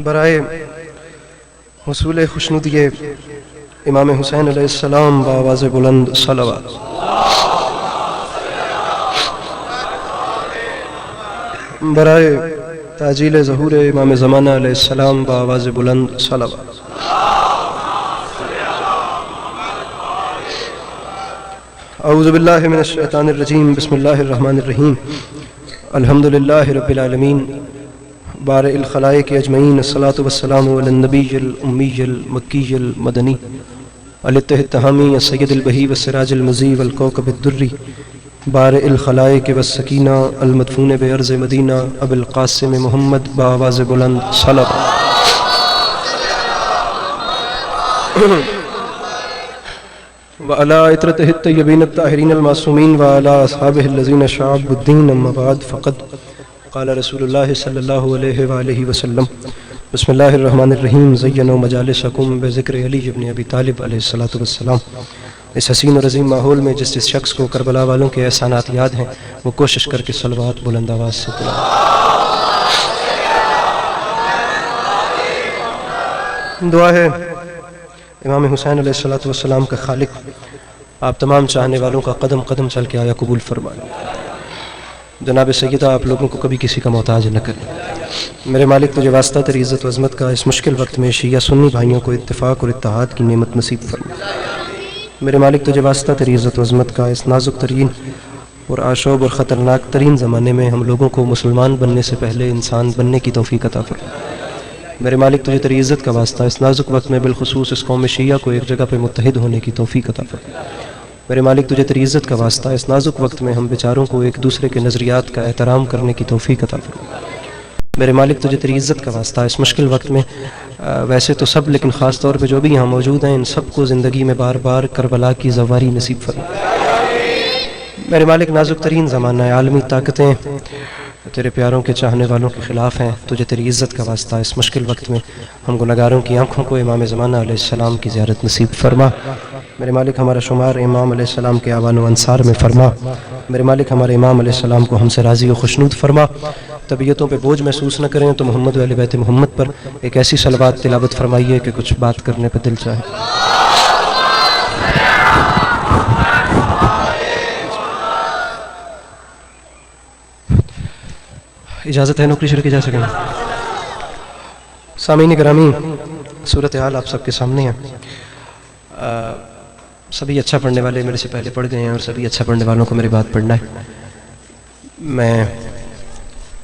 برائے حصول خوشنودی امام حسین علیہ السلام بآواز بلند صلوات۔ برائے تعجیل ظہور امام زمانہ علیہ السلام بآواز بلند صلوات۔ اعوذ باللہ من الشیطان الرجیم، بسم اللہ الرحمن الرحیم۔ الحمدللہ رب العالمین، بارئ الخلائق اجمعین، الصلاۃ والسلام علی النبی الامی المکی المدنی الاتحاد التہامی السید البہی والسراج المضی والکوکب الدری، بارئ الخلائق والسکینہ المدفون بارض مدینہ ابو القاسم محمد بآواز بلند صلوات۔ وعلى عطرته الطيبين الطاهرين المعصومين وعلى أصحابه الذين شعبوا الدين، أما بعد فقد قال رسول الله صلى الله عليه وآله وسلم، بسم الله الرحمن الرحيم، زينوا مجالسكم بذكر علي بن ابی طالب علیہ الصلاۃ والسلام۔ اس حسین اور عظیم ماحول میں جس شخص کو کربلا والوں کے احسانات یاد ہیں وہ کوشش کر کے صلوات بلند آواز سے پڑھیں۔ دعا ہے امام حسین علیہ الصلوۃ والسلام کا خالق آپ تمام چاہنے والوں کا قدم قدم چل کے آیا قبول فرمائے۔ جناب سیدہ آپ لوگوں کو کبھی کسی کا محتاج نہ کریں۔ میرے مالک تجھے واسطہ تیری عزت و عظمت کا اس مشکل وقت میں شیعہ سنی بھائیوں کو اتفاق اور اتحاد کی نعمت نصیب فرما۔ میرے مالک تجھے واسطہ تیری عزت و عظمت کا اس نازک ترین اور آشوب اور خطرناک ترین زمانے میں ہم لوگوں کو مسلمان بننے سے پہلے انسان بننے کی توفیق عطا فرما۔ میرے مالک تجھے تیری عزت کا واسطہ اس نازک وقت میں بالخصوص اس قوم شیعہ کو ایک جگہ پہ متحد ہونے کی توفیق عطا فرما۔ میرے مالک تجھے تیری عزت کا واسطہ اس نازک وقت میں ہم بیچاروں کو ایک دوسرے کے نظریات کا احترام کرنے کی توفیق عطا فرما۔ میرے مالک تجھے تیری عزت کا واسطہ اس مشکل وقت میں ویسے تو سب لیکن خاص طور پہ جو بھی یہاں موجود ہیں ان سب کو زندگی میں بار بار کربلا کی زواری نصیب فرما۔ میرے مالک نازک ترین زمانہ عالمی طاقتیں تیرے پیاروں کے چاہنے والوں کے خلاف ہیں، تجھے تیری عزت کا واسطہ اس مشکل وقت میں ہم گناہگاروں کی آنکھوں کو امام زمانہ علیہ السلام کی زیارت نصیب فرما۔ میرے مالک ہمارا شمار امام علیہ السلام کے آوان و انصار میں فرما۔ میرے مالک ہمارے امام علیہ السلام کو ہم سے راضی و خوشنود فرما۔ طبیعتوں پہ بوجھ محسوس نہ کریں تو محمد و اہل بیت محمد پر ایک ایسی صلوات تلاوت فرمائیے کہ کچھ بات کرنے پہ دل چاہے۔ اجازت ہے نوکری شروع کی جا سکیں؟ سامعین گرامی، صورتحال آپ سب کے سامنے ہے۔ سبھی اچھا پڑھنے والے میرے سے پہلے پڑھ گئے ہیں اور سبھی اچھا پڑھنے والوں کو میری بات پڑھنا ہے۔ میں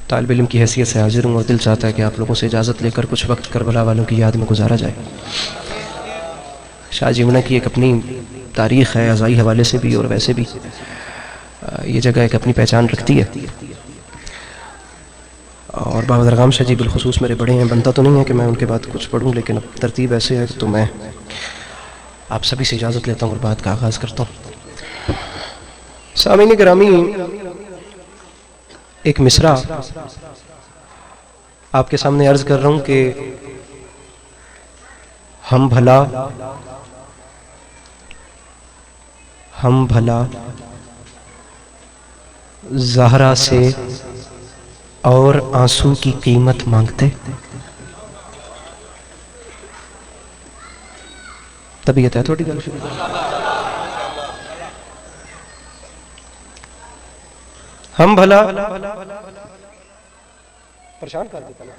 طالب علم کی حیثیت سے حاضر ہوں اور دل چاہتا ہے کہ آپ لوگوں سے اجازت لے کر کچھ وقت کربلا والوں کی یاد میں گزارا جائے۔ شاہ جیمنہ کی ایک اپنی تاریخ ہے، ازائی حوالے سے بھی اور ویسے بھی یہ جگہ ایک اپنی پہچان رکھتی ہے، اور بابا درغام شاہ جی بالخصوص میرے بڑے ہیں۔ بنتا تو نہیں ہے کہ میں ان کے بعد کچھ پڑھوں، لیکن اب ترتیب ایسے ہے تو میں آپ سبھی سے اجازت لیتا ہوں اور بات کا آغاز کرتا ہوں۔ سامعین گرامی، ایک مصرع آپ کے سامنے عرض کر رہا ہوں کہ ہم بھلا زہرا سے اور آنسو کی قیمت مانگتے۔ طبیعت ہے تھوڑی گل شروع، ہم بھلا پریشان کر دیتا ہے۔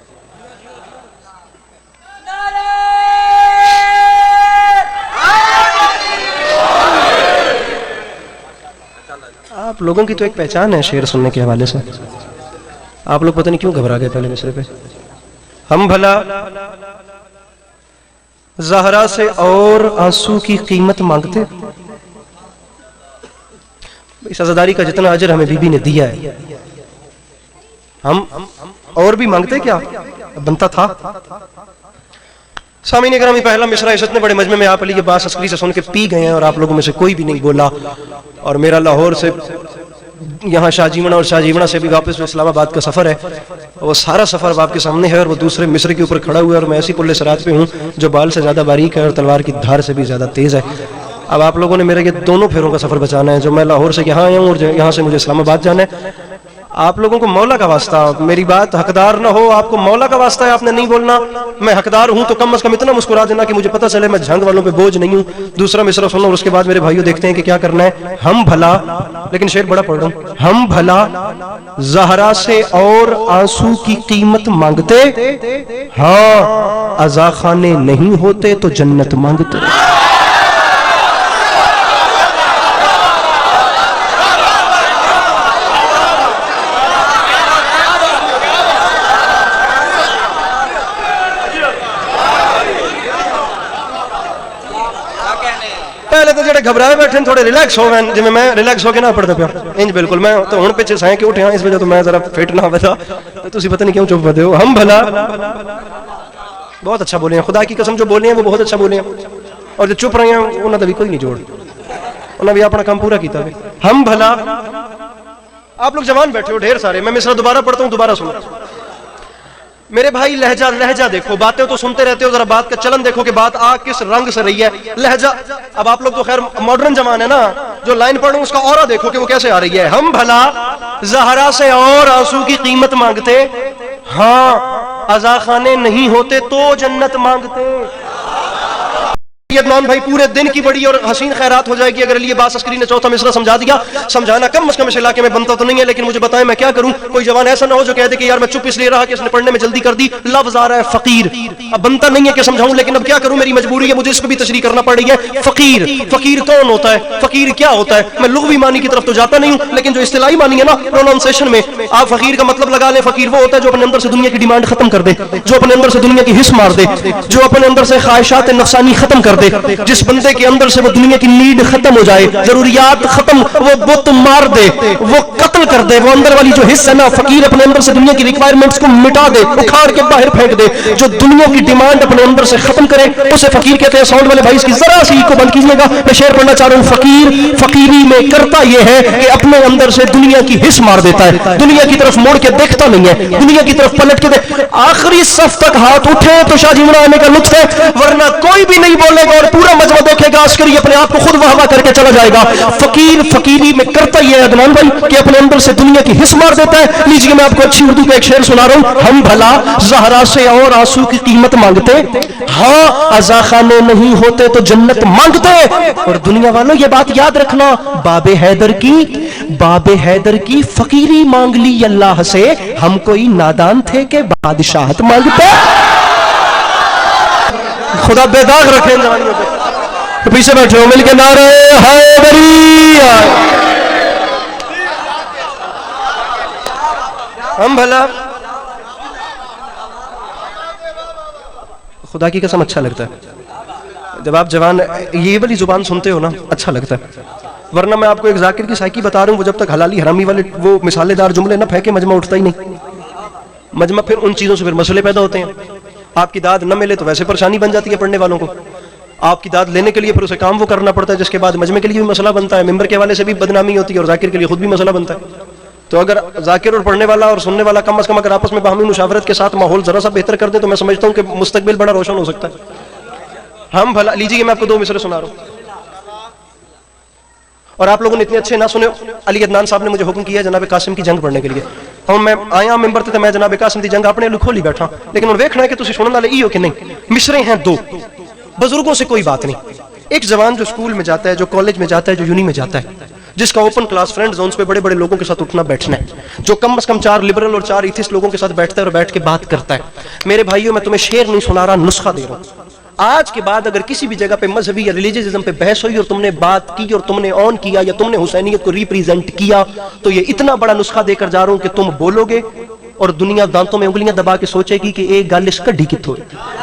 آپ لوگوں کی تو ایک پہچان ہے شعر سننے کے حوالے سے، آپ لوگ پتہ نہیں کیوں گھبرا گئے پہلے مصرے پہ۔ ہم بھلا زہرا سے اور آنسو کی قیمت مانگتے، اس عزاداری کا جتنا اجر ہمیں بی بی نے دیا ہے ہم اور بھی مانگتے کیا بنتا تھا۔ سامعین گرامی، پہلا مصرع اس اتنے بڑے مجمع میں آپ علی کے باس عسکری سے سن کے پی گئے ہیں اور آپ لوگوں میں سے کوئی بھی نہیں بولا، اور میرا لاہور سے یہاں شاہ جیمنہ اور شاہ جیمنہ سے بھی واپس اسلام آباد کا سفر ہے، وہ سارا سفر آپ کے سامنے ہے، اور وہ دوسرے مصرے کے اوپر کھڑا ہوا ہے اور میں ایسی پلے سرات پہ ہوں جو بال سے زیادہ باریک ہے اور تلوار کی دھار سے بھی زیادہ تیز ہے۔ اب آپ لوگوں نے میرے یہ دونوں پھیروں کا سفر بچانا ہے، جو میں لاہور سے یہاں آیا ہوں اور یہاں سے مجھے اسلام آباد جانا ہے۔ آپ لوگوں کو مولا کا واسطہ، میری بات حقدار نہ ہو، آپ کو مولا کا واسطہ ہے، آپ نے نہیں بولنا۔ میں حقدار ہوں تو کم از کم اتنا مسکرا دینا کہ مجھے پتہ چلے میں جھنگ والوں پہ بوجھ نہیں ہوں۔ دوسرا مصرع سنو اور اس کے بعد میرے بھائیوں دیکھتے ہیں کہ کیا کرنا ہے۔ ہم بھلا، لیکن شعر بڑا پڑھ رہا ہوں، ہم بھلا زہرا سے اور آنسو کی قیمت مانگتے، ہاں عزا خانے نہیں ہوتے تو جنت مانگتے۔ پہلے تو جڑے گھبرائے بیٹھے تھوڑے ریلیکس ہو گئے، جی میں ریلیکس ہو کے نہ پڑھتا پیا انج بالکل، میں تو ہن پیچھے سائیں کے اٹھے ہاں اس وجہ تو میں ذرا فٹ نہ ہوتا تو تسی پتہ نہیں کیوں چپ پتے ہو۔ ہم بھلا، بہت اچھا بولے ہیں، خدا کی قسم جو بولے ہیں وہ بہت اچھا بولے ہیں، اور جو چپ رہے ہیں انہاں دا بھی کوئی نہیں جوڑ، انہاں بھی اپنا کام پورا کیتا ہے۔ ہم بھلا، آپ لوگ جوان بیٹھے ہو ڈھیر سارے، میں مصرع دوبارہ پڑھتا ہوں، دوبارہ سنو میرے بھائی۔ لہجہ دیکھو، باتیں تو سنتے رہتے ہو، ذرا بات کا چلن دیکھو کہ بات آ کس رنگ سے رہی ہے۔ لہجہ، اب آپ لوگ تو خیر ماڈرن زمانے نا، جو لائن پڑھ رہا ہوں اس کا اورا دیکھو کہ وہ کیسے آ رہی ہے۔ ہم بھلا زہرا سے اور آنسو کی قیمت مانگتے، ہاں عزا خانے نہیں ہوتے تو جنت مانگتے۔ عدنان بھائی پورے دن کی بڑی اور حسین خیرات ہو جائے گی اگر علی عباس عسکری نے چوتھا مصرع سمجھا دیا۔ سمجھانا کم از کم اس علاقے میں بنتا تو نہیں ہے، لیکن مجھے بتائیں میں کیا کروں۔ کوئی جوان ایسا نہ ہو جو کہہ دے کہ یار میں چپ اس لیے رہا کہ اس نے پڑھنے میں جلدی کر دی، لفظ آ رہا ہے فقیر، اب بنتا نہیں ہے کہ سمجھاؤں، لیکن اب کیا کروں، میری مجبوری ہے، مجھے اس کو بھی تشریح کرنا پڑ رہی ہے۔ فقیر، فقیر کون ہوتا ہے، فقیر کیا ہوتا ہے؟ میں لغوی معنی کی طرف تو جاتا نہیں ہوں، لیکن جو اصطلاحی معنی ہے نا پروننسیشن میں، آپ فقیر کا مطلب لگا لیں، فقیر وہ ہوتا ہے جو اپنے اندر سے دنیا کی ڈیمانڈ ختم کر دے، جو اپنے اندر سے دنیا کی حس مار دے، جو اپنے اندر سے خواہشات نفسانی ختم کر دے، جس بندے کے اندر سے وہ دنیا کی نیڈ ختم ہو جائے، ضروریات ختم، وہ بت مار دے، وہ قتل کر دے، وہ اندر والی جو حصہ ہے نا، فقیر اپنے اندر سے دنیا کی ریکوائرمنٹس کو مٹا دے، اکھاڑ کے باہر پھینک دے، جو دنیا کی ڈیمانڈ اپنے اندر سے ختم کرے، اسے فقیر کہتے ہیں۔ ساؤنڈ والے بھائی اس کی ذرا سی کو بند کیجیے گا، میں شعر پڑھنا چاہ رہا ہوں۔ فقیر فقیری میں کرتا یہ ہے کہ اپنے اندر سے دنیا کی حس مار دیتا ہے، دنیا کی طرف موڑ کے دیکھتا نہیں ہے، دنیا کی طرف پلٹ کے آخری صف تک ہاتھ اٹھے تو شاہ جی آنے کا لطف ہے، ورنہ کوئی بھی نہیں بولے گا اور پورا مجمع دیکھے گا، عسکری اپنے آپ کو خود واہ واہ کر کے چلا جائے گا۔ فقیر فقیری میں کرتا یہ ہے عدنان بھائی کہ اپنے اندر سے دنیا کی حس مار دیتا ہے۔ لیجیے میں آپ کو اچھی اردو کا ایک شعر سنا رہا ہوں۔ ہم بھلا زہرا سے اور آنسو کی قیمت مانگتے، ہاں عزا خانے نہیں ہوتے تو جنت مانگتے۔ اور دنیا والوں یہ بات یاد رکھنا، باب حیدر کی فقیری مانگ لی اللہ سے، ہم کوئی نادان تھے کہ بادشاہت مانگتے۔ خدا بے داغ رکھے ان جوانیوں پہ، پیچھے بیٹھے ہو مل کے نعرے حیدری۔ ہم بھلا، خدا کی قسم اچھا لگتا ہے جب آپ جوان یہ والی زبان سنتے ہو نا، اچھا لگتا ہے، ورنہ میں آپ کو ایک ذاکر کی سائیکی بتا رہا ہوں، وہ جب تک حلالی حرامی والے وہ مثالے دار جملے نہ پھینکے مجمع اٹھتا ہی نہیں۔ مجمع پھر ان چیزوں سے پھر مسئلے پیدا ہوتے ہیں۔ آپ کی داد نہ ملے تو ویسے پریشانی بن جاتی ہے پڑھنے والوں کو، آپ کی داد لینے کے لیے پھر اسے کام وہ کرنا پڑتا ہے، جس کے بعد مجمع کے لیے بھی مسئلہ بنتا ہے، ممبر کے حوالے سے بھی بدنامی ہوتی ہے، اور ذاکر کے لیے خود بھی مسئلہ بنتا ہے۔ تو اگر ذاکر اور پڑھنے والا اور سننے والا کم از کم اگر آپس میں باہمی مشاورت کے ساتھ ماحول ذرا سا بہتر کر دیں تو میں سمجھتا ہوں کہ مستقبل بڑا روشن ہو سکتا ہے۔ ہم بھلا، لیجیے میں آپ کو دو مصرے سنا رہا ہوں، اور آپ لوگوں نے اتنے اچھے نہ سنے۔ علی عدنان صاحب نے مجھے حکم کیا جناب قاسم کی جنگ پڑھنے کے لیے، اور میں آیا ممبر تے میں جناب قاسم دی جنگ اپنے لکھ کھولی بیٹھا، لیکن وہ ویکھنا ہے کہ تسی سنن والے ای ہو کہ نہیں۔ مصرے ہیں دو، بزرگوں سے کوئی بات نہیں۔ ایک جوان جو اسکول میں جاتا ہے، جو کالج میں جاتا ہے، جو یونی میں جاتا ہے، جس کا اوپن کلاس فرینڈ زونز پہ بڑے بڑے لوگوں کے ساتھ اٹھنا بیٹھنا ہے، جو کم از کم 4 لبرل اور 4 ایتھسٹ لوگوں کے ساتھ بیٹھتا ہے اور بیٹھ کے بات کرتا ہے۔ میرے بھائیوں میں تمہیں شعر نہیں سنا رہا، نسخہ دے رہا ہوں۔ آج کے بعد اگر کسی بھی جگہ پہ مذہبی یا ریلیجیزم پہ بحث ہوئی اور تم نے بات کی اور تم نے آن کیا یا تم نے حسینیت کو ریپریزنٹ کیا، تو یہ اتنا بڑا نسخہ دے کر جا رہا ہوں کہ تم بولو گے اور دنیا دانتوں میں انگلیاں دبا کے سوچے گی کہ ایک گل اس کڈی کتھوں ہے۔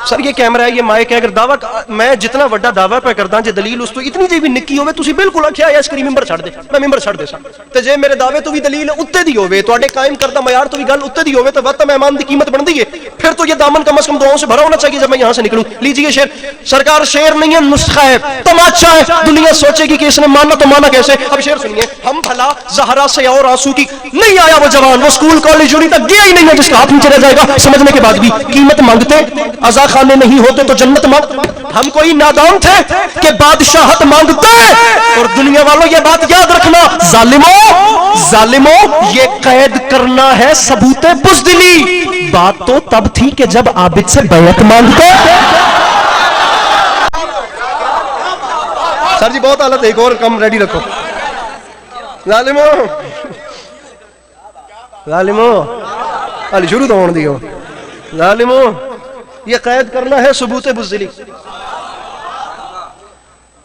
سر یہ کیمرہ ہے، یہ مائک ہے، اگر دعویٰ میں جتنا وڈا دعویٰ پہ کردا جے دلیل اس تو اتنی جی بھی نکی ہوے تسی بالکل آکھیا اس کری ممبر چھڑ دے، میں ممبر چھڑ دے سا تے جے میرے دعوے تو بھی دلیل اتے دی ہوے، تواڈے قائم کردہ معیار تو بھی گل اتے دی ہوے تے وقت مہمان دی قیمت بندی ہے، پھر تو یہ دامن کم از کم دعاؤں سے بھرا ہونا چاہیے جب میں یہاں سے نکلوں۔ لیجیے شعر، سرکار شعر نہیں ہے، نسخہ ہے، تماچا ہے، دنیا سوچے گی کہ اس نے ماننا تو مانا کیسے۔ اب شعر سنیے، ہم بھلا زہرا سے اور آنسو کی، نہیں آیا وہ جوان، وہ اسکول کالج یونی تک گیا ہی نہیں ہے جس کا ہاتھ نیچے رہ جائے گا، سمجھنے کے بعد بھی قیمت مانگتے، عزا خانے نہیں ہوتے تو جنت مانگ، ہم کوئی نادان تھے کہ بادشاہت مانگتے۔ اور دنیا والوں یہ بات یاد رکھنا، ظالموں ظالموں یہ قید کرنا ہے ثبوت بزدلی. بات تو تب تھی کہ جب عابد سے بیعت مانگتے. سر جی بہت حالت ہے, ایک اور کم ریڈی رکھو. ظالموں ظالموں علی شروع تو ہونے دیو. ظالموں یہ قید کرنا ہے ثبوت بزدلی.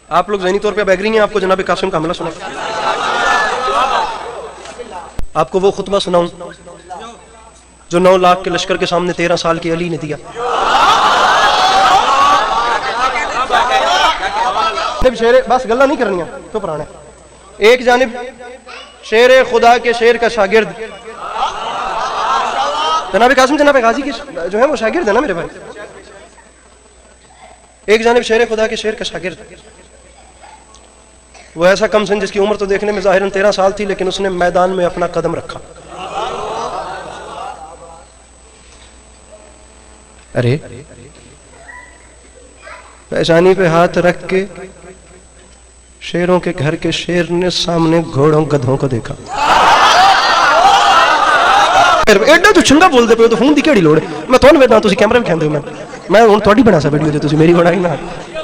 آپ لوگ ذہنی طور پہ بیگ رہی ہیں. آپ کو جناب قاسم کا حملہ سنا, آپ کو وہ خطبہ سناؤں جو 9 لاکھ کے لشکر کے سامنے 13 سال کے علی نے دیا. شیر بس گلا نہیں کرنی تو پرانا. ایک جانب شیر خدا کے شیر کا شاگرد جناب قاسم جناب غازی کی جو ہے وہ شاگرد ہے نا میرے بھائی. ایک جانب شیر خدا کے شیر کا شاگرد, وہ ایسا کم سن جس کی عمر تو دیکھنے میں ظاہراً 13 سال تھی, لیکن اس نے میدان میں اپنا قدم رکھا. ارے پیشانی پہ ہاتھ رکھ کے شیروں کے گھر کے شیر نے سامنے گھوڑوں گدھوں کو دیکھا. ایڈا تو چنگا بول دے پے تو فون دی کیڑی لوڑ ہے. میں تھوڑا ویدنا تسی کیمرے میں کھیندے ہو, میں ہن تہاڈی بنا سا ویڈیو تے تسی میری بنائی نہ.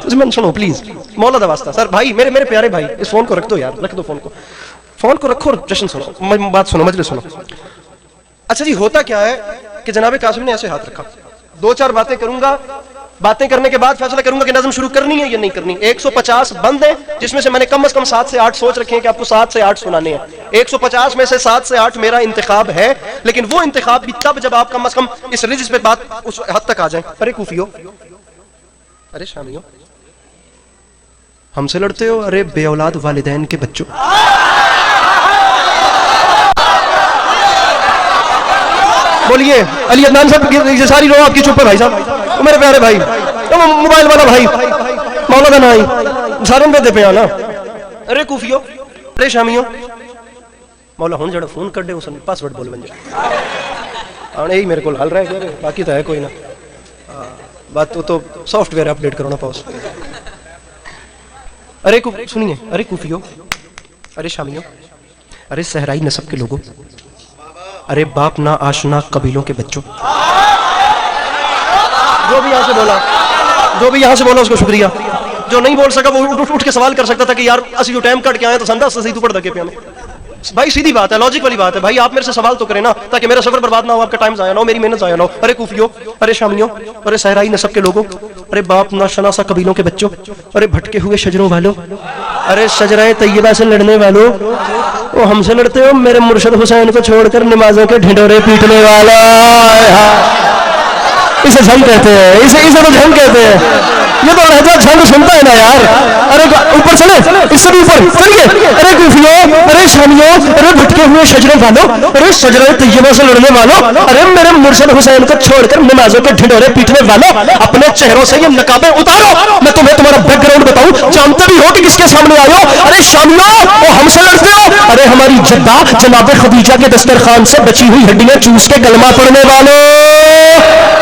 تسی میں سنو پلیز مولا دا واسطہ. سر بھائی میرے پیارے بھائی اس فون کو رکھ دو یار, رکھ دو فون کو رکھو اور جشن سنو, بات سنو, مجلس سنو. اچھا جی ہوتا کیا ہے کہ جناب قاسم نے ایسے ہاتھ رکھا. 2-4 باتیں کروں گا, باتیں کرنے کے بعد فیصلہ کروں گا کہ نظم شروع کرنی ہے یا نہیں کرنی. 150 بند ہیں جس میں سے میں نے کم از کم 7 سے 8 سوچ رکھے ہیں کہ آپ کو 7 سے 8 سنانے ہیں. 150 میں سے 7 سے 8 میرا انتخاب ہے, لیکن وہ انتخاب بھی تب جب آپ کم از کم اس رجس پہ بات اس حد تک آ جائیں. ارے کوفیو, ارے شامیو, ہم سے لڑتے ہو. ارے بے اولاد والدین کے بچوں, بولیے علی عدنان صاحب یہ ساری رو آپ کی چپ ہے بھائی صاحب, میرے پیارے بھائی, موبائل والا بھائی, مولا دا نائی سارے میں دے پہ آنا. ارے کوفیو, ارے شامیو, مولا ہون جڑا فون کر دے اس نے پاسورڈ بول بن جائے. آنے ہی میرے کو حل رہا ہے, باقی تو ہے کوئی نہ بات. تو سافٹ ویئر اپڈیٹ کرو نا پاس. ارے سنیے, ارے کوفیو, ارے شامیو, ارے صحرائی نسب کے لوگوں, ارے باپ نہ آشنا قبیلوں کے بچوں. جو بھی یہاں سے بولا اس کو شکریہ. جو نہیں بول سکا وہ اٹھ کے سوال کر سکتا تھا کہ یار اسی جو ٹائم کٹ کے آئے تو سندہ سے تو پڑھ دکے پہ ہمیں. بھائی سیدھی بات ہے, لاجک والی بات ہے بھائی. آپ میرے سے سوال تو کریں نا تاکہ میرا سفر برباد نہ ہو, آپ کا ٹائم ضائع نہ ہو, میری محنت ضائع نہ ہو. ارے کوفیو, ارے شامیوں, ارے صحرائی نسب کے لوگوں, ارے باپ نہ شناسا قبیلوں کے بچوں, ارے بھٹکے ہوئے شجروں والوں, ارے شجرہ طیبہ سے لڑنے والوں, وہ ہم سے لڑتے ہو میرے مرشد حسین کو چھوڑ کر نمازوں کے ڈھنڈورے پیٹنے والا. اسے جھنگ کہتے ہیں, اسے تو جھنگ کہتے ہیں. یہ تو لہجہ جھنگ سنتا ہے نا یار. ارے اوپر چلے, اس سے بھی اوپر چلیے. ارے کوفیو, ارے شامیوں, ارے بھٹکے ہوئے شجرے والوں, ارے شجرہ طیبہ سے لڑنے والوں, ارے میرے مرشد حسین کو چھوڑ کر نمازوں کے ڈھنڈورے پیٹنے والوں, اپنے چہروں سے یہ نقابیں اتارو. میں تمہیں تمہارا بیک گراؤنڈ بتاؤں, جانتے بھی ہو کہ کس کے سامنے آئے ہو. ارے شامیوں, وہ ہم سے لڑتے ہو. ارے ہماری جدہ جناب خدیجہ کے دسترخوان سے بچی ہوئی ہڈیاں چوس کے کلمہ پڑھنے والوں.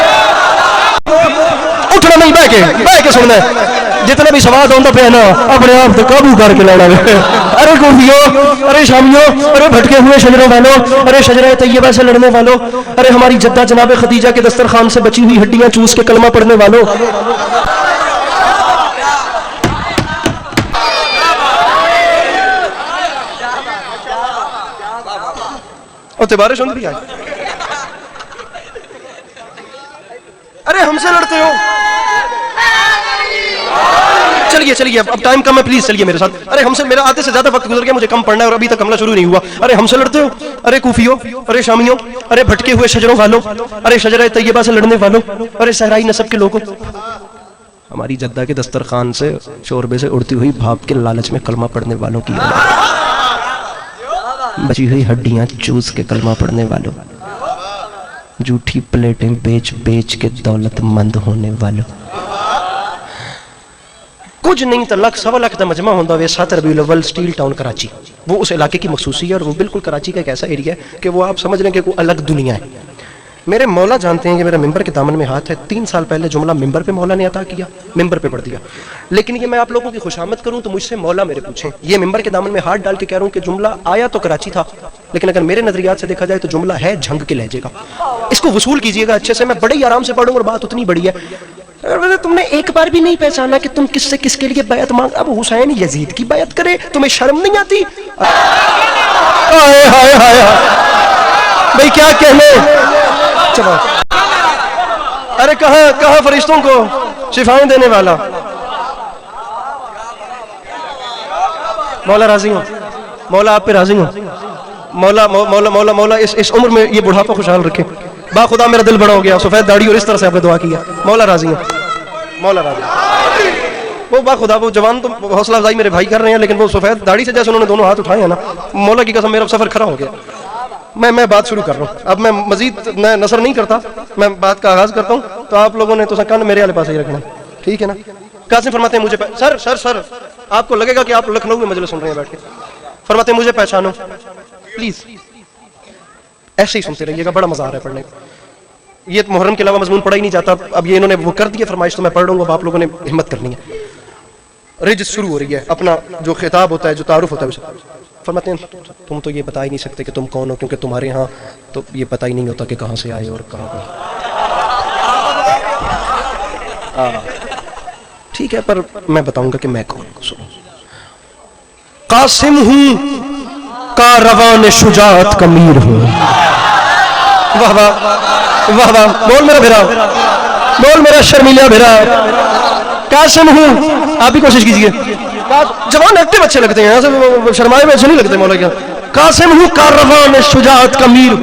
اٹھنا نہیں, بہ کے سننا ہے. جتنا بھی سواد ہوتا پہ نا اپنے آپ کو قابو کر کے لانا ہے. ارے کوفیو, ارے شامیوں, ارے بھٹکے ہوئے شجروں والوں, ارے شجرہ طیبہ سے لڑنے والوں, ارے ہماری جدہ جناب خدیجہ کے دسترخوان سے بچی ہوئی ہڈیاں چوس کے کلمہ پڑھنے والوں. اور تبارے سن بھی آئے. ارے ہم سے لڑتے ہو. چلیے اب ٹائم کم ہے, پلیز چلیے میرے ساتھ. ارے ہم سے, میرا آتے سے زیادہ وقت گزر گیا, مجھے کم پڑھنا ہے اور ابھی تک حملہ شروع نہیں ہوا. ارے ہم سے لڑتے ہو. ارے کوفیو, ارے شامیوں, ارے بھٹکے ہوئے شجروں والوں, ارے شجرہ طیبہ سے لڑنے والوں, ارے صحرائی نسب کے لوگوں, ہماری جدہ کے دسترخوان سے شوربے سے اڑتی ہوئی بھاپ کے لالچ میں کلمہ پڑھنے والوں کی بچی ہوئی ہڈیاں چوس کے کلمہ پڑھنے والوں, جھوٹی پلیٹیں بیچ کے دولت مند ہونے والوں. کچھ نہیں تو 1.25 کا مجمع ہوتا ہے 7 ربیع الاول سٹیل ٹاؤن کراچی. وہ اس علاقے کی مخصوصی ہے اور وہ بالکل کراچی کا ایک ایسا ایریا ہے کہ وہ آپ سمجھ رہے ہیں کہ کوئی الگ دنیا ہے. میرے مولا جانتے ہیں کہ میرا ممبر کے دامن میں ہاتھ ہے. 3 سال پہلے جملہ ممبر پہ مولا نے عطا کیا, ممبر پہ پڑھ دیا. لیکن یہ میں آپ لوگوں کی خوشامد کروں تو مجھ سے مولا میرے پوچھیں, یہ ممبر کے دامن میں ہاتھ ڈال کے کہہ رہا ہوں کہ جملہ آیا تو کراچی تھا, لیکن اگر میرے نظریات سے دیکھا جائے تو جملہ ہے جھنگ کے لہجے کا. اس کو وصول کیجئے گا اچھے سے, میں بڑے ہی آرام سے پڑھوں اور بات اتنی بڑی ہے. تم نے ایک بار بھی نہیں پہچانا کہ تم کس سے کس کے لیے بیعت مانگ. اب حسین یزید کی بیعت کرے, تمہیں شرم نہیں آتی؟ بھئی کیا کہنے. چلو ارے کہاں فرشتوں کو شفائیں دینے والا. مولا راضی ہوں, مولا آپ پہ راضی ہوں. مولا مولا مولا مولا اس عمر میں یہ بڑھاپا خوشحال رکھے. با خدا میرا دل بڑا ہو گیا, سفید داڑھی اور اس طرح سے آپ نے دعا کیا. مولا راضی ہوں, مولا راضی. وہ با خدا وہ جوان تو حوصلہ افزائی میرے بھائی کر رہے ہیں, لیکن وہ سفید داڑھی سے جیسے انہوں نے دونوں ہاتھ اٹھائے ہیں نا, مولا کی قسم میرا سفر کھڑا ہو گیا. میں بات شروع کر رہا ہوں. اب میں مزید میں نثر نہیں کرتا, میں بات کا آغاز کرتا ہوں. تو آپ لوگوں نے تو کان میرے والے پاس ہی رکھنا, ٹھیک ہے نا. قاسم فرماتے ہیں مجھے سر آپ کو لگے گا کہ آپ لکھنؤ میں مجلس سن رہے ہیں بیٹھ کے. فرماتے ہیں مجھے پہچانو پلیز. ایسے ہی سنتے رہیے گا, بڑا مزہ آ رہا ہے پڑھنے کا. یہ محرم کے علاوہ مضمون پڑھا ہی نہیں جاتا. اب یہ انہوں نے وہ کر دی فرمائش, تو میں پڑھ رہا ہوں. اب آپ لوگوں نے ہمت کرنی ہے. رجس شروع ہو رہی ہے, اپنا جو خطاب ہوتا ہے, جو تعارف ہوتا ہے. فرماتے ہیں تم تو یہ بتا ہی نہیں سکتے کہ تم کون ہو, کیونکہ تمہارے ہاں تو یہ پتہ ہی نہیں ہوتا کہ کہاں سے آئے اور کہاں پر. ٹھیک ہے, پر میں بتاؤں گا کہ میں کون ہوں. سنو, قاسم ہوں کاروان شجاعت کا میر ہوں. واہ واہ واہ واہ, بول میرا بھیرا, بول میرا شرمیلا بھیرا. قاسم ہوں, آپ بھی کوشش کیجئے. جوان ایکٹیو اچھے لگتے ہیں, شرمائے میں اچھے نہیں لگتے مولا کیا. قاسم ہوں کاروان شجاعت کا میر,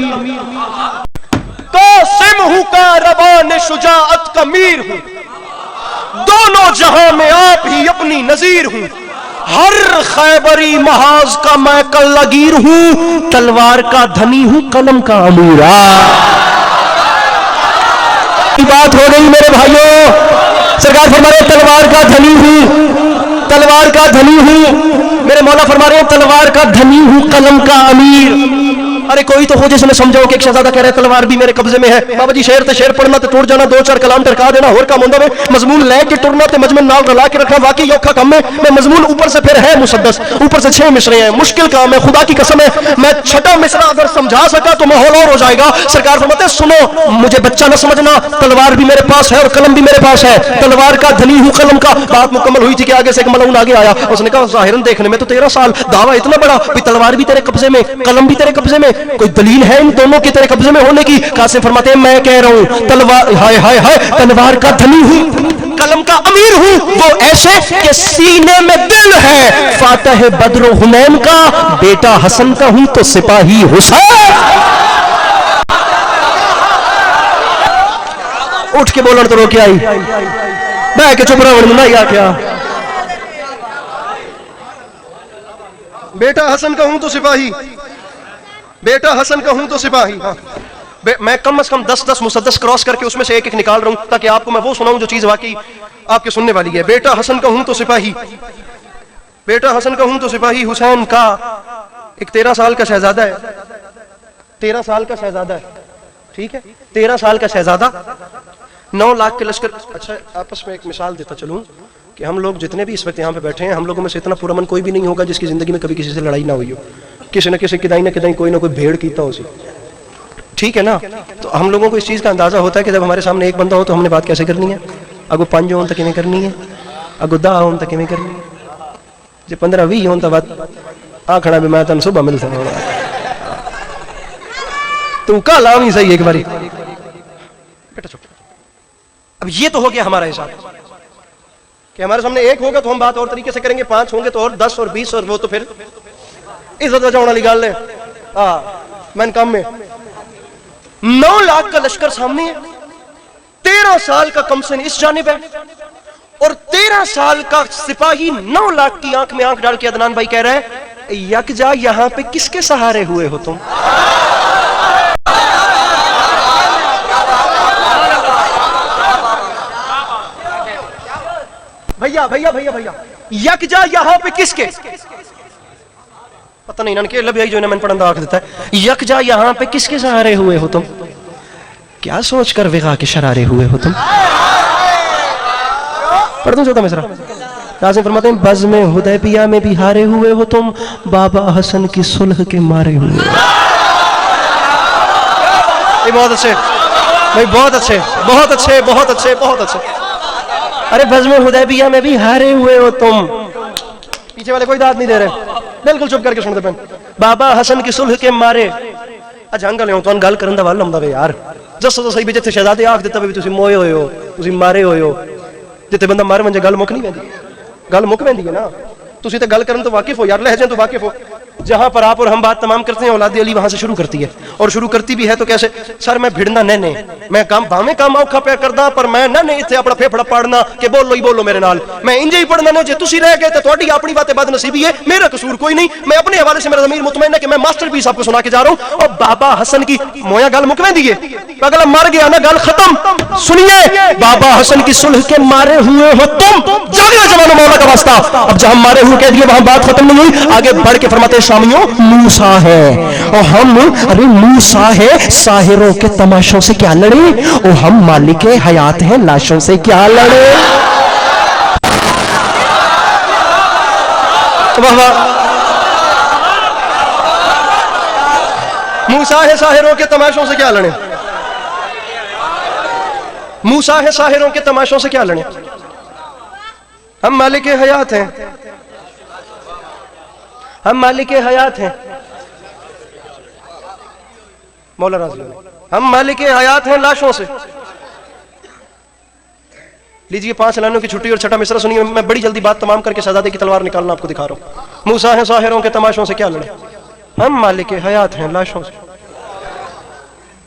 قاسم ہوں کاروان شجاعت کا میر ہوں. دونوں جہاں میں آپ ہی اپنی نظیر ہوں. ہر خیبری محاذ کا میں کلگیر ہوں. تلوار کا دھنی ہوں قلم کا امیر. بات ہو گئی میرے بھائیوں. سرکار فرما رہے تلوار کا دھنی ہوں, تلوار کا دھنی ہوں. میرے مولا فرما رہے ہیں تلوار کا دھنی ہوں قلم کا امیر. ارے کوئی تو ہو جس نے سمجھاؤ کہ ایک شہزادہ کہہ رہا ہے تلوار بھی میرے قبضے میں ہے. بابا جی شعر تے شعر پڑھنا تے ٹوٹ جانا, 2-4 کلام ٹرکا دینا اور کام ہوندا وے. مضمون لے کے ٹرنا تے مجمع نال رلا کے رکھنا واقعی اوکھا کام ہے. میں مضمون اوپر سے پھر ہے مسدس, اوپر سے 6 مصرے ہیں, مشکل کام ہے. خدا کی قسم ہے میں 6واں مصرع اگر سمجھا سکا تو ماحول اور ہو جائے گا. سرکار فرماتے ہیں سنو مجھے بچہ نہ سمجھنا, تلوار بھی میرے پاس ہے اور قلم بھی میرے پاس ہے. تلوار کا دھنی ہوں قلم کا. بات مکمل ہوئی تھی کہ آگے سے ایک ملعون آگے آیا, اس نے کہا ظاہراً دیکھنے میں تو 13 سال, دعویٰ اتنا بڑا بھی تلوار بھی تیرے قبضے میں قلم بھی تیرے قبضے میں, کوئی دلیل ہے ان دونوں کے تیرے قبضے میں ہونے کی؟ قاسم فرماتے ہیں میں کہہ رہا ہوں تلوار ہائے ہائے ہائے تلوار کا دھنی ہوں قلم کا امیر ہوں. وہ ایسے کہ سینے میں دل ہے. فاتح بدر و حنین کا بیٹا حسن کا ہوں تو سپاہی حسین. اٹھ کے بولن تو رو کے آئی, میں کہ چپ رہا ہوں یا کیا. بیٹا حسن کا ہوں تو سپاہی, بیٹا حسن کا ہوں تو سپاہی. میں کم از کم 10 مسدس کراس کر کے اس میں سے ایک ایک نکال رہا ہوں تاکہ آپ کو میں وہ سناؤں جو چیز واقعی آپ کے سننے والی ہے. بیٹا حسن کا ہوں تو سپاہی, بیٹا حسن کا ہوں تو سپاہی. حسین کا ایک 13 سال کا شہزادہ ہے, 13 سال کا شہزادہ ہے, ٹھیک ہے, 13 سال کا شہزادہ 9 لاکھ کے لشکر. اچھا آپس میں ایک مثال دیتا چلوں کہ ہم لوگ جتنے بھی اس وقت یہاں پہ بیٹھے ہیں, ہم لوگوں میں سے اتنا پرامن کوئی بھی نہیں ہوگا جس کی زندگی میں کبھی کسی سے لڑائی نہ ہوئی ہو, کسی نہ کسی کدائی نہ کدائی کوئی نہ کوئی بھیڑ کیتا ہو سی, ٹھیک ہے نا. تو ہم لوگوں کو اس چیز کا اندازہ ہوتا ہے کہ جب ہمارے سامنے ایک بندہ ہو تو ہم نے بات کیسے کرنی ہے. اگو 5 ہون تک کیویں کرنی ہے, اگو 10 ہون تک کیویں کرنی ہے, جی 15-20 ہون تو بات آکھنا بھی میں تن صبح مل سکوں تو کل آویں صحیح ایک باری. بیٹا چپ. اب یہ تو ہو گیا ہمارا حساب کہ ہمارے سامنے ایک ہوگا تو ہم بات اور طریقے سے کریں گے, 5 ہوں گے تو اور 10 اور 20 اور وہ تو پھر عزت بچاؤ والی گل ہے. میں کام میں 9 لاکھ کا لشکر سامنے ہے, 13 سال کا کمسن اس جانب ہے اور 13 سال کا سپاہی 9 لاکھ کی آنکھ میں آنکھ ڈال کے عدنان بھائی کہہ رہا ہے یک جا یہاں پہ کس کے سہارے ہوئے ہو تم. بھیا بھیا بھیا بھیا یک جا یہاں پہ کس کے, پتہ نہیں انہوں نے کہ لب یہی جو میں نے پڑھن دا آکھ دیتا ہے, یک جا یہاں پہ کس کے سہارے ہوئے ہو تم. کیا سوچ کر وغا کے شرارے ہوئے ہو تم. پڑھ دوں چوتھا مصرع. قاسم فرماتے ہیں بزم حدیبیہ میں بھی ہارے ہوئے ہو تم، بابا حسن کی صلح کے مارے ہوئے. یہ بہت اچھے بھائی، بہت اچھے بہت اچھے بہت اچھے بہت اچھے. ارے بزم حدیبیہ میں بھی ہارے ہوئے ہو تم. پیچھے والے کوئی داد نہیں دے رہے، بالکل چپ کر کے سن دے پین. بابا حسن کی صلح کے مارے. اچھا انگل ہوں تو ان گل کرن دا وال لمدا وے یار. جس تو صحیح بھی جتھے شہزادے آکھ دتا وے تسی موئے ہوئے ہو، تسی مارے ہوئے ہو. جتھے بندہ مارے منجے گل مک نہیں ویندی، گل مک ویندی ہے نا. تسی تے گل کرن تو واقف ہو یار، لہجے تو واقف ہو. جہاں پر آپ اور ہم بات تمام کرتے ہیں اولاد علی وہاں سے شروع کرتی ہے، اور شروع کرتی بھی ہے تو کیسے؟ سر میں بھڑنا نہ میں کام باویں کام اوکھا پیا کردا، پر میں نہ ایتھے اپنا پھیپھڑا پاڑنا کہ بولو ہی بولو میرے نال. میں انجے ہی پڑھنا نے، جے تسی رہ گئے تے تہاڈی اپنی باتیں بد نصیبی ہے، میرا قصور کوئی نہیں. میں اپنے حوالے سے میرا ضمیر مطمئن ہے کہ میں ماسٹر پیس آپ کو سنا کے جا رہا ہوں. اور بابا حسن کی مویا گل مک ویندی ہے، اگلا مر گیا نا گل ختم. سنیے، بابا حسن کی صلح کے مارے ہوئے ہو تم. جانے جوانو مولا کا واسطہ. اب جہاں مارے ہوئے کہہ دیے وہاں بات ختم نہیں ہوئی، آگے بڑھ کے فرماتے ہیں شامیوں موسیٰ ہے اور ہم، ارے موسیٰ ہے ساحروں کے تماشوں سے کیا لڑے، اور ہم مالک حیات ہیں لاشوں سے کیا لڑے. موسیٰ ہے ساحروں کے تماشوں سے کیا لڑے، موسیٰ ہے ساحروں کے تماشوں سے کیا لڑے. ہم مالک حیات ہیں، ہم مالک حیات ہیں. مولا راضی ہم مالک حیات ہیں لاشوں سے. لیجئے 5 لائنوں کی چھٹی اور چھٹا مصرع سنیے. میں بڑی جلدی بات تمام کر کے شہزادے کی تلوار نکالنا آپ کو دکھا رہا ہوں. موسیٰ ہیں ساحروں کے تماشوں سے کیا لڑے، ہم مالک حیات ہیں لاشوں سے.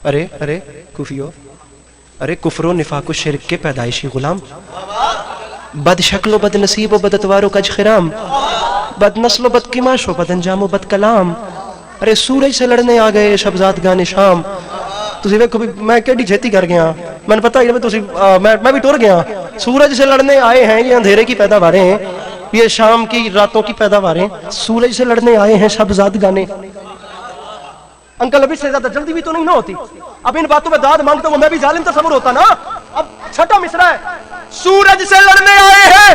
ارے ارے کوفیو، ارے کفر و نفاق و شرک کے پیدائشی غلام، بد شکل و بد نصیب و بد اتوار و کج خرام، بد نسل و بد قماش و بد انجام و بد کلام. ارے سورج سے لڑنے آ گئے شبزاد گانے شام. تسی ویکھو میں کیڈی چھتی کر گیا، میں پتہ ہی تسی میں بھی ٹر گیا. سورج سے لڑنے آئے ہیں، یہ اندھیرے کی پیداواریں ہیں، یہ شام کی راتوں کی پیداواریں. سورج سے لڑنے آئے ہیں شبزاد گانے. انکل ابھی سے زیادہ جلدی بھی تو نہیں نہ ہوتی. اب ان باتوں میں داد مانگتا ہوں میں بھی ظالم تصور ہوتا نا. اب چھٹا مصرع ہے. سورج سے لڑنے آئے ہیں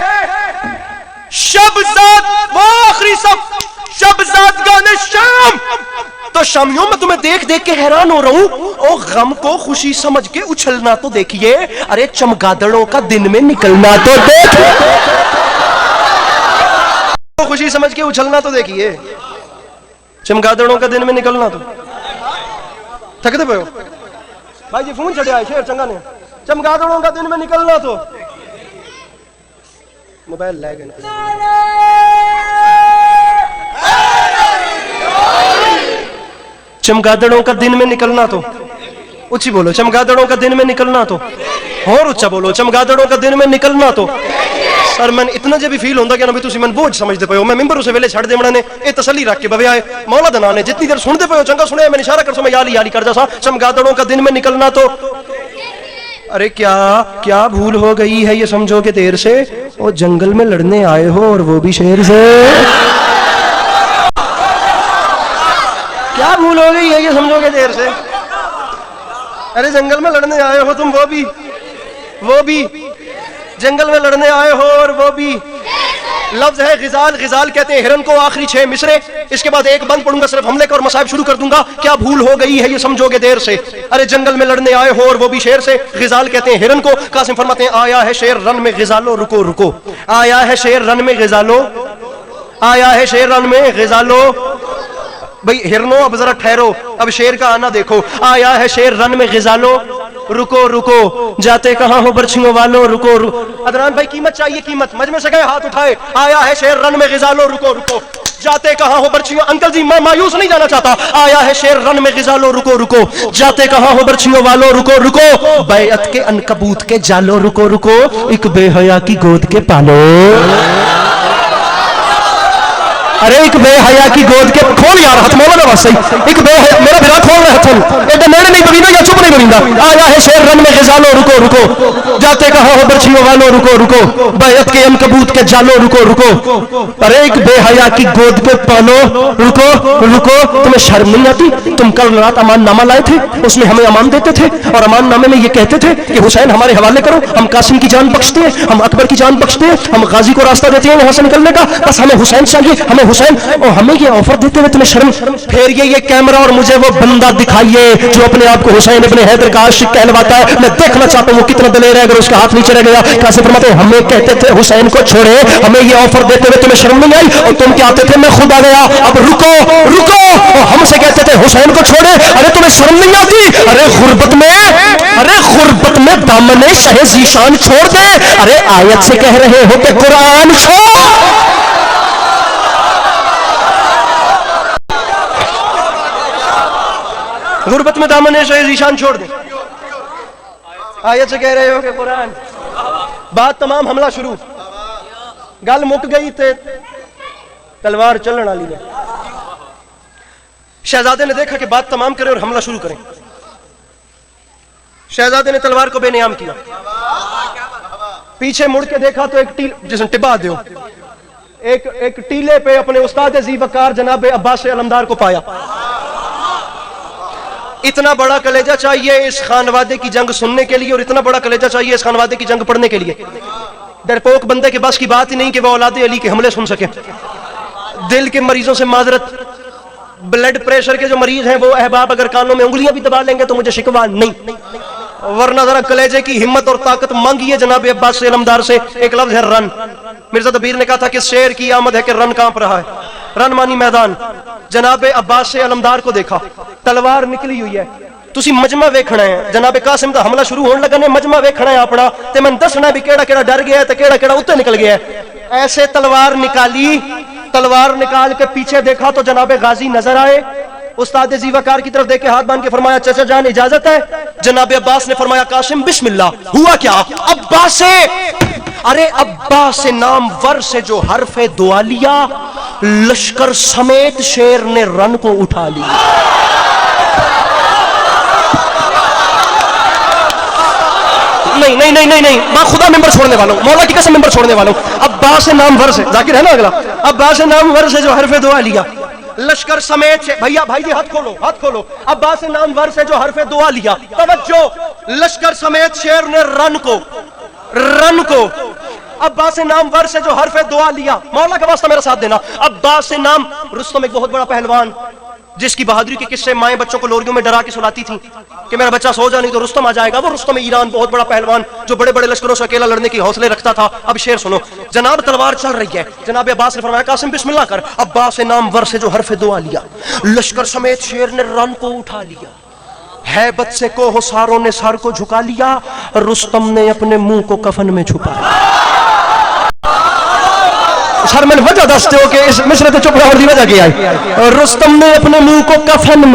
شبزاد، وہ آخری صف، شبزاد گانے شام. تو شامیوں میں تمہیں دیکھ دیکھ کے حیران ہو رہا ہوں. او غم کو خوشی سمجھ کے اچھلنا تو دیکھیے، ارے چمگادڑوں کا دن میں نکلنا تو دیکھیے، خوشی سمجھ کے اچھلنا تو دیکھیے، چمگادڑوں کا دن میں نکلنا تو. تھکتے پہ ہو بھائی جی، فون چڑھے آئے شیر چنگا نے. چمگادڑوں کا دن میں نکلنا تو موبائل لے گئے. چمگادڑوں کا دن میں نکلنا تو اچھی بولو، چمگادڑوں کا دن میں نکلنا تو اور اچھا بولو، چمگادڑوں کا دن میں نکلنا تو. سر میں اتنا جب بھی فیل ہوندہ کہ نا بھی تسی من بوجھ سمجھتے پہ ہو. میں ممبر اسے ویلے چھڑ دے مڑا نے اے تسلی رکھ کے بھوے آئے مولا دنا نے جتنی دیر سن دے پہ ہو چنگا سنے میں اشارہ کر سو میں یالی یالی کر جا سا. چمگادڑوں کا دن میں نکلنا تو. ارے کیا بھول ہو گئی ہے یہ سمجھو کہ دیر سے وہ جنگل میں لڑنے آئے ہو اور وہ بھی شیر سے. کیا بھول ہو گئی ہے یہ سمجھو کہ دیر سے. ارے جنگل میں لڑنے آئے ہو تم، وہ بھی جنگل میں لڑنے آئے ہو اور وہ بھی. لفظ ہے غزال، غزال کہتے ہیں ہرن کو. آخری 6 مصرے، اس کے بعد ایک بند پڑھوں گا صرف حملے کا اور مصائب شروع کر دوں گا. کیا بھول ہو گئی ہے یہ سمجھو گے دیر سے. ارے جنگل میں لڑنے آئے ہو اور وہ بھی شیر سے. غزال کہتے ہیں ہرن کو. قاسم فرماتے ہیں آیا ہے شیر رن میں غزالو رکو رکو. آیا ہے شیر رن میں غزالو، آیا ہے شیر رن میں غزالو. بھئی ہرنو اب ذرا ٹھہرو، اب شیر کا آنا دیکھو. آیا ہے شیر رن میں غزالو رکو رکو، جاتے کہاں ہو برچھیوں والو رکو رکو. ادران بھائی قیمت چاہیے، قیمت مجھ میں سے گئے ہاتھ اٹھائے. آیا ہے شیر رن میں غزالو رکو رکو، جاتے کہاں ہو برچھیوں. انکل جی میں مایوس نہیں جانا چاہتا. آیا ہے شیر رن میں غزالو رکو رکو، جاتے کہاں ہو برچھیوں والو رکو رکو. بیعت کے عنکبوت کے جالو رکو رکو، ایک بے حیا کی گود کے پالو. ارے ایک بے حیا کی گود کے کھول یار ہاتھ مولا بس صحیح ایک بے حیا میرا بھرا کھول رہا ہاتھ ایڈے میرے نہیں بگینا یا چپ نہیں بگینا آیا ہے شیر رن میں غزالو رکو رکو جاتے کہا ہو برچھیوں والو رکو رکو بیعت کے عنکبوت کے جالو رکو رکو ارے ایک بے حیا کی گود پہ پالو رکو رکو تمہیں شرم نہیں آتی تم کل رات امان نامہ لائے تھے اس میں ہمیں امان دیتے تھے اور امان نامے میں یہ کہتے تھے کہ حسین ہمارے حوالے کرو ہم قاسم کی جان بخشتے ہیں ہم اکبر کی جان بخشتے ہیں ہم غازی کو راستہ دیتے ہیں یہاں سے نکلنے کا بس ہمیں حسین چاہیے ہمیں حسین اور ہمیں یہ آفر دیتے ہوئے تمہیں شرم پھر یہ کیمرہ اور مجھے وہ بندہ دکھائیے جو اپنے آپ کو حسین ابن حیدر کا عاشق کہلواتا ہے میں دیکھنا چاہتا ہوں وہ کتنا دلیر ہے اگر اس کا ہاتھ نیچے رہ گیا قاسم فرماتے ہیں ہمیں کہتے تھے حسین کو چھوڑے ہمیں یہ آفر دیتے ہوئے تمہیں شرم نہیں آئی اور تم کہتے تھے میں خود آ گیا اب رکو رکو اور ہم سے کہتے تھے حسین کو چھوڑے ارے تمہیں شرم نہیں آتی ارے غربت میں دامن شہ ذیشان چھوڑ دے ارے آیت سے کہہ رہے ہو کہ قرآن چھوڑ غربت میں دامن شہ ذیشان چھوڑ دے آیت سے کہہ رہے ہو کہ قرآن بات تمام حملہ شروع گل مک گئی تے تلوار چلن والی ہے شہزادے نے دیکھا کہ بات تمام کرے اور حملہ شروع کریں شہزادے نے تلوار کو بے نیام کیا پیچھے مڑ کے دیکھا تو ایک جسم ٹبا دیو ایک ٹیلے پہ اپنے استاد ذی وقار جناب عباس علمدار کو پایا اتنا بڑا کلیجہ چاہیے اس خانوادے کی جنگ سننے کے لیے اور اتنا بڑا کلیجہ چاہیے اس خانوادے کی جنگ پڑھنے کے لیے ڈرپوک بندے کے بس کی بات ہی نہیں کہ وہ اولاد علی کے حملے سن سکے دل کے مریضوں سے معذرت بلڈ پریشر کے جو مریض ہیں وہ احباب اگر کانوں میں انگلیاں بھی دبا لیں گے تو مجھے شکوہ نہیں ورنہ ذرا کلیجے کی ہمت اور طاقت مانگیے جناب عباس سے علمدار سے ایک لفظ ہے رن مرزا دبیر نے کہا تھا کہ شیر کی آمد ہے کہ رن کانپ رہا ہے رن مانی میدان جناب عباس سے علمدار کو دیکھا تلوار نکلی ہوئی ہے تسی مجمع ویکھنا ہے جناب قاسم دا حملہ شروع ہونے لگا نے مجمع ویکھنا ہے اپنا تے میں دسنا بھی کیڑا کیڑا ڈر گیا ہے تے کیڑا کیڑا اوتے نکل گیا ہے ایسے تلوار نکالی تلوار نکال کے پیچھے دیکھا تو جناب غازی نظر آئے استاد ذی وقار کی طرف دیکھ کے ہاتھ باندھ کے فرمایا چچا جان اجازت ہے جناب عباس نے فرمایا قاسم بسم اللہ ہوا کیا عباس سے ارے عباس نام ور سے جو حرف دعا لیا لشکر سمیت شیر نے رن کو اٹھا لیا نہیں میں خدا ممبر چھوڑنے والا ہوں مولا کی قسم ممبر چھوڑنے والا ہوں عباس نام ور سے ذاکر ہے نا اگلا عباس نام ور سے جو حرف دعا لیا لشکر سمیت سے بھائی جی ہاتھ کھولو عباس نام ور سے جو حرف دعا لیا توجہ لشکر سمیت شیر نے رن کو عباس نام ور سے جو حرف دعا لیا مولا کا واسطہ میرا ساتھ دینا عباس نام رستم ایک بہت بڑا پہلوان جس کی بہادری کے قصے مائیں بچوں کو لوریوں میں ڈرا کے سلاتی تھیں کہ میرا بچہ سو جا نہیں تو رستم آ جائے گا وہ رستم ایران بہت بڑا پہلوان جو بڑے بڑے لشکروں سے اکیلا لڑنے کی حوصلے رکھتا تھا اب شیر سنو جناب تلوار چل رہی ہے جناب عباس نے فرمایا قاسم بسم اللہ کر عباس نام ور سے جو حرف دعا لیا لشکر سمیت شیر نے رن کو اٹھا لیا ہیبت سے کوہ ساروں نے سر کو جھکا لیا رستم نے اپنے منہ کو کفن میں چھپا لیا سر میں وجہ دستے ہو کہ اس مصر تے چپ رہا دی وجہ کیا ہے رستم نے اپنے منہ کو کفن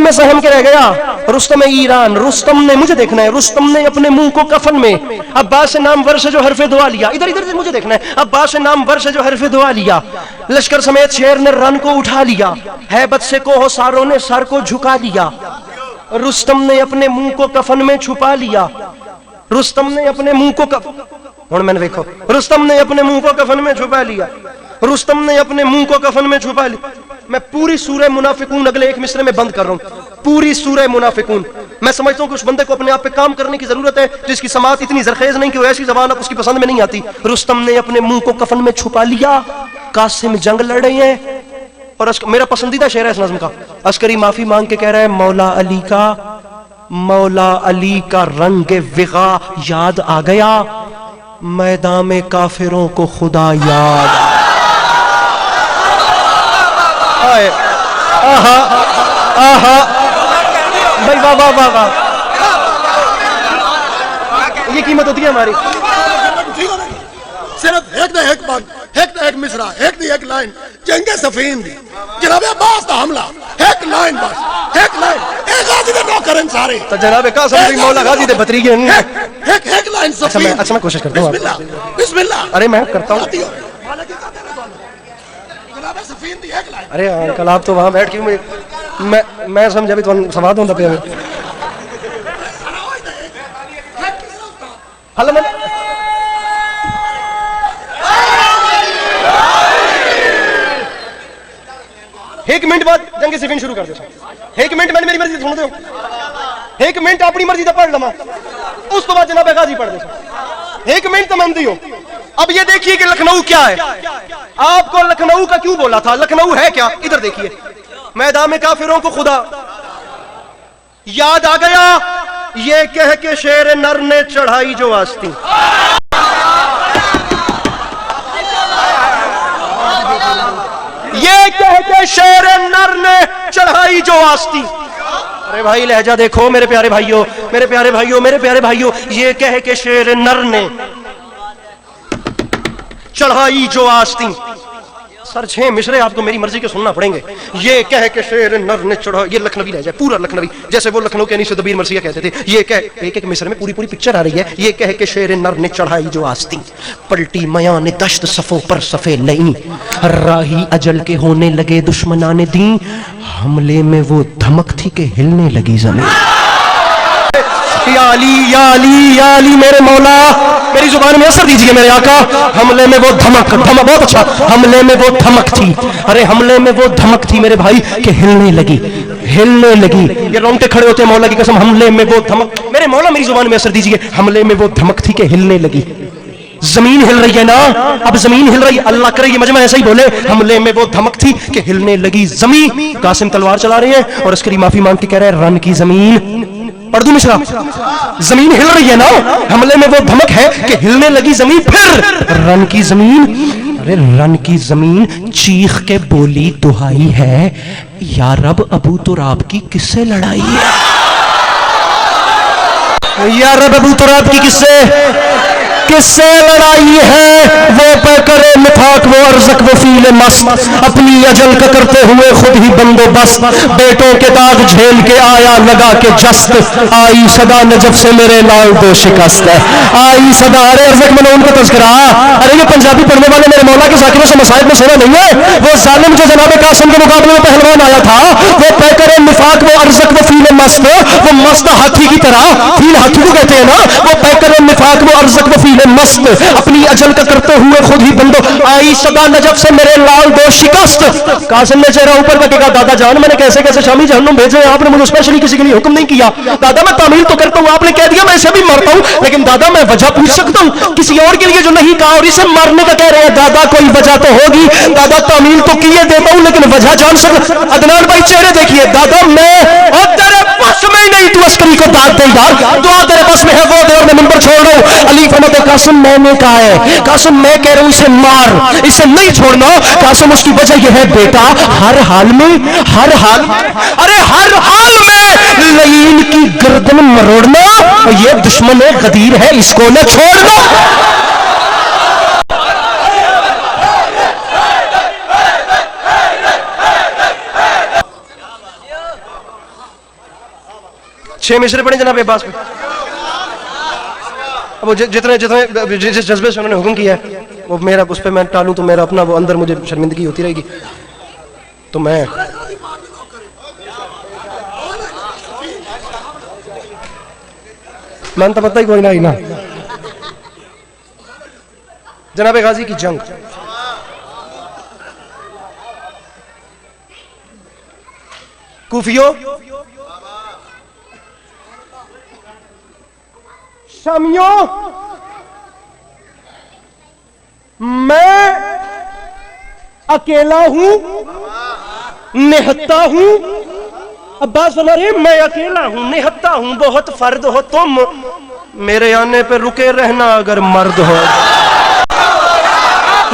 میں سہم کے رہ گیا رستم ایران رستم نے مجھے دیکھنا ہے رستم نے اپنے منہ کو کفن میں عباس نام ور سے جو حرف دعا لیا ادھر سے مجھے دیکھنا ہے عباس نام ور سے جو حرف دعا لیا لشکر سمیت شیر نے رن کو اٹھا لیا ہیبت سے کوہ ساروں نے سر کو جھکا لیا رستم نے اپنے منہ کو کفن میں چھپا لیا رستم نے اپنے منہ کو میں نے دیکھو رستم نے اپنے منہ کو کفن میں چھپا لیا رستم نے اپنے منہ کو کفن میں چھپا لیا میں پوری سورہ منافقون اگلے ایک مصرے میں بند کر رہا ہوں پوری سورہ منافقون میں سمجھتا ہوں کہ اس بندے کو اپنے آپ پہ کام کرنے کی ضرورت ہے جس کی سماعت اتنی زرخیز نہیں کہ وہ ایسی زبان اب اس کی پسند میں نہیں آتی رستم نے اپنے منہ کو کفن میں چھپا لیا قاسم جنگ لڑ رہے ہیں اور میرا پسندیدہ شعر ہے اس نظم کا عسکری معافی مانگ کے کہہ رہا ہے مولا علی کا رنگ وغا یاد آ گیا میدان میں کافروں کو خدا یاد آئے آہا بھائی واہ یہ قیمت ہوتی ہے ہماری صرف ایک نہ ایک بات ایک نہ ایک مصرع ایک نہ ایک لائن جنگ صفین دی جناب عباس دا حملہ ایک لائن بس ایک لائن ایک غازی دے نوکرن سارے تو جناب قاسم بھی مولا غازی دے بتری گئے ایک لائن صفین اچھا میں کوشش کرتا ہوں بسم اللہ ارے میں کرتا ہوں ارے انکل آپ تو وہاں بیٹھ کے میں سمجھا بھی تو سواد ہوتا پہ ایک منٹ بعد جنگ صفین شروع کر دے. ایک منٹ میں میری مرضی سن دو, ایک منٹ اپنی مرضی کا پڑھ لما, اس تو بعد جناب غازی پڑھ دے. ایک منٹ تو مندی ہو. اب یہ دیکھیے کہ لکھنؤ کیا ہے. آپ کو لکھنؤ کا کیوں بولا تھا؟ لکھنؤ ہے کیا؟ ادھر دیکھیے, میدان میں کافروں کو خدا یاد آ گیا, یہ کہہ کے شیر نر نے چڑھائی جو آستین. یہ کہہ کے شیر نر نے چڑھائی جو آستین. ارے بھائی لہجہ دیکھو میرے پیارے بھائیوں, میرے پیارے بھائیوں, میرے پیارے بھائیوں, یہ کہہ کے شیر نر نے چڑھائی جو آستین. سر 6 مصرے آپ کو میری مرضی کے سننا پڑیں گے. یہ کہہ کے شیر نر نے چڑھا, یہ لکھنوی لہجہ ہے پورا لکھنوی, جیسے وہ لکھنؤ کے انیس دبیر مرثیہ کہتے تھے. یہ کہہ ایک ایک مصرے میں پوری پکچر آ رہی ہے. یہ کہہ کے شیر نر نے چڑھائی جو آستین, پلٹی میان دشت صفوں پر صفے لئیں, راہی اجل کے ہونے لگے دشمنان دین, حملے میں وہ دھمک تھی کہ ہلنے لگی زمین. یا علی یا علی یا علی میرے مولا, میری زبان میں اثر دیجئے میرے آقا. حملے میں وہ دھمک, بہت اچھا, حملے میں وہ دھمک تھی. ارے حملے میں وہ دھمک تھی میرے بھائی کہ ہلنے لگی, ہلنے لگی. یہ رونگٹے کھڑے ہوتے ہیں مولا کی قسم. حملے میں وہ دھمک, میرے مولا میری زبان میں اثر دیجئے, حملے میں وہ دھمک تھی کہ ہلنے لگی. زمین ہل رہی ہے نا, اب زمین ہل رہی, اللہ کرے یہ مجمع ایسا ہی بولے. حملے میں وہ دھمک تھی کہ ہلنے لگی زمین. قاسم تلوار چلا رہے ہیں اور عسکری معافی مانگ کے کہہ رہے ہیں رن کی زمین. پڑھ دوں مشرا, زمین ہل رہی ہے نا, حملے میں وہ دھمک ہے کہ ہلنے لگی زمین. پھر رن کی زمین, ارے رن کی زمین چیخ کے بولی دہائی ہے, یا رب ابو تراب کی کس سے لڑائی ہے, یا رب ابو تراب کی کس سے لڑائی ہے. وہ پہ کرے متھاق وہ ارزق وہ فیل مست, اپنی اجل کا کرتے ہوئے خود ہی بندوبست. بیٹوں کے داغ جھیل کے آیا لگا کے جست, آئی صدا نجف سے میرے لال دو شکست ہے. آئی صدا, ارے ارزق میں نے ان کا تذکرہ, ارے یہ پنجابی پڑھنے والے میرے مولا کے ذاکروں سے مسائل میں سنا نہیں ہے. وہ ظالم جو جناب قاسم کے مقابلے میں پہلوان آیا تھا, وہ پہ کرے مفاق وہ ارزق وہ فیل مست, وہ مست ہاتھی کی طرح, فیل ہاتھی کو کہتے ہیں نا, وہ پہ کرے مفاق وہ ارزق وہ فیل مست, اپنی اجل کا کرتے ہوئے خود ہی بندو. آئی صدا نجف سے میرے لال دو شکست. قاسم نے چہرہ اوپر کر کے کہا دادا جان میں نے کیسے شامی جہنم بھیجے, آپ نے مجھے اسپیشلی کسی کے لیے حکم نہیں کیا. دادا میں تعمیل تو کرتا ہوں, آپ نے کہہ دیا میں اسے بھی مرتا ہوں, لیکن دادا میں وجہ پوچھ سکتا ہوں کسی اور کے لیے جو نہیں کہا اور اسے مارنے کا کہہ رہے ہیں. دادا کوئی وجہ تو ہوگی, دادا تعمیل تو کیے دیتا ہوں لیکن وجہ جان سکتا. عدنان بھائی چہرے دیکھیے, دادا میں اور تیرے پاس میں نہیں, تو عسکری کو داد دے یار, دعا تیرے پاس میں ہے وہ دے, اور میں منبر چھوڑ رہا ہوں. علی فرماتے قاسم میں نے کہا ہے, قاسم میں کہہ رہا ہوں اسے مار, اسے نہیں چھوڑنا. قاسم اس کی وجہ یہ ہے بیٹا ہر حال میں, ہر حال, ارے ہر حال میں لعین کی گردن مروڑنا, یہ دشمن غدیر ہے اس کو نہ چھوڑنا. چھ مصرے پڑھیں جناب عباس پہ. اب جتنے جس جذبے سے انہوں نے حکم کیا ہے وہ میرا اس پہ میں ٹالوں تو میرا اپنا وہ اندر مجھے شرمندگی ہوتی رہے گی. تو میں تو پتہ ہی کوئی نہ ہی نا. جناب غازی کی جنگ, کوفیوں شامیوں, میں اکیلا ہوں نہتا ہوں. عباس فرما رہے میں اکیلا ہوں نہتا ہوں, بہت فرد ہو تم, میرے آنے پہ رکے رہنا اگر مرد ہو.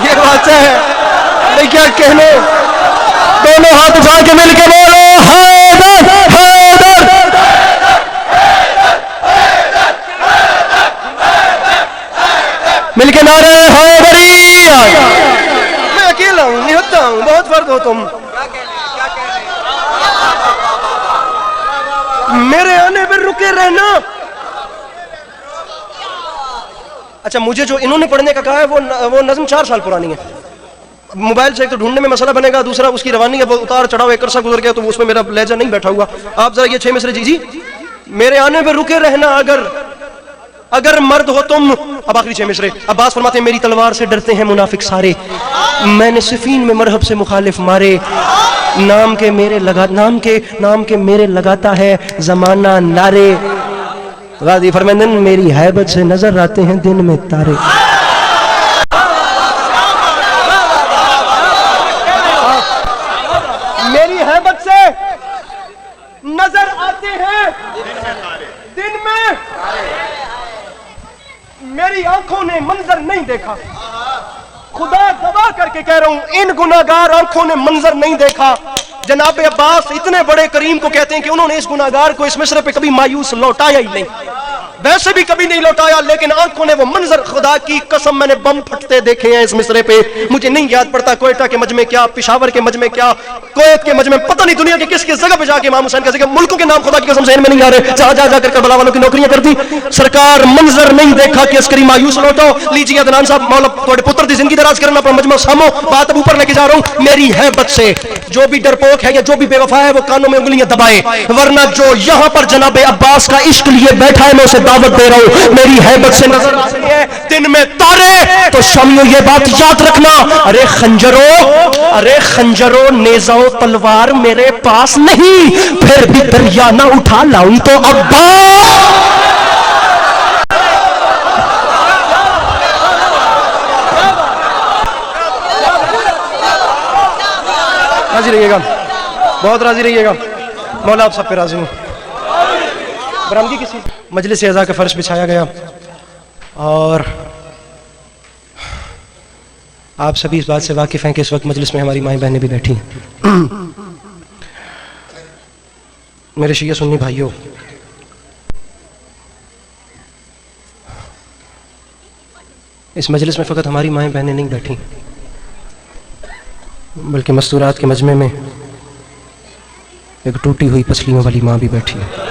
یہ بات ہے کیا کہنے, دونوں ہاتھ اٹھا کے مل کے بولو حیدر حیدر. مل کے نعرے حیدری. میں اکیلا ہوں نہتا ہوں, بہت فرد ہو تم, میرے آنے پہ رکے رہنا. اچھا مجھے جو انہوں نے پڑھنے کا کہا ہے وہ نظم 4 سال پرانی ہے. موبائل سے ایک تو ڈھونڈنے میں مسئلہ بنے گا، دوسرا اس کی روانی ہے، اتار چڑھاؤ ایک عرصہ گزر گیا تو اس میں میرا لہجہ نہیں بیٹھا ہوا. آپ ذرا یہ 6 مصرے جی میرے آنے پہ رکے رہنا اگر مرد ہو تم. اب آخری 6 مصرے. عباس فرماتے ہیں میری تلوار سے ڈرتے ہیں منافق سارے، میں نے صفین میں مرحب سے مخالف مارے، نام کے میرے لگاتا ہے زمانہ نعرے. غازی فرماتے ہیں میری ہیبت سے نظر آتے ہیں دن میں تارے. میری ہیبت سے نظر آتے ہیں دن میں، میری آنکھوں نے منظر نہیں دیکھا، خدا گواہ کر کے کہہ رہا ہوں ان گناہگار آنکھوں نے منظر نہیں دیکھا. جناب عباس اتنے بڑے کریم کو کہتے ہیں کہ انہوں نے اس گناہگار کو اس مصرے پہ کبھی مایوس لوٹایا ہی نہیں، ویسے بھی کبھی نہیں لوٹایا، لیکن آنکھوں نے وہ منظر، خدا کی قسم میں نے بم پھٹتے دیکھے ہیں اس مصرے پہ. مجھے نہیں یاد پڑتا کوئٹہ کے مجمع کیا، پشاور کے مجمع کیا، کویت کے مجمع، پتہ نہیں دنیا کے کس کس جگہ پہ جا کے امام حسین کا ذکر، ملکوں کے نام خدا کی قسم ذہن میں نہیں آ رہے، جا کر کربلا والوں کی نوکریاں کرتی. سرکار منظر نہیں دیکھا کہ عسکری مایوس لوٹو. لیجیے عدنان صاحب مولا تھوڑے پتر دی زندگی دراز کرنا پر مجمع سامو بات اب اوپر لے کے جا رہا ہوں. میری ہیبت سے جو بھی ڈرپوک ہے یا جو بھی بے وفا ہے وہ کانوں میں انگلیاں دبائے، ورنہ جو یہاں پر جناب عباس کا عشق لیے بیٹھا ہے میں اسے دعوت دے رہا ہوں. میری ہیبت سے نظر آتی ہے دن میں تارے. تو شامیوں یہ بات یاد رکھنا، ارے خنجرو نیزہ و تلوار میرے پاس نہیں، پھر بھی دریا نہ اٹھا لاؤں تو عباس. راضی رہیے گا، بہت راضی رہیے گا، مولا آپ سب پہ راضی ہوں. برامدی کسی مجلس اعزاز کا فرش بچھایا گیا اور آپ سبھی اس بات سے واقف ہیں کہ اس وقت مجلس میں ہماری مائیں بہنیں بھی بیٹھی ہیں. میرے شیعہ سنی بھائیوں، اس مجلس میں فقط ہماری مائیں بہنیں نہیں بیٹھی بلکہ مستورات کے مجمع میں ایک ٹوٹی ہوئی پسلیوں والی ماں بھی بیٹھی ہے.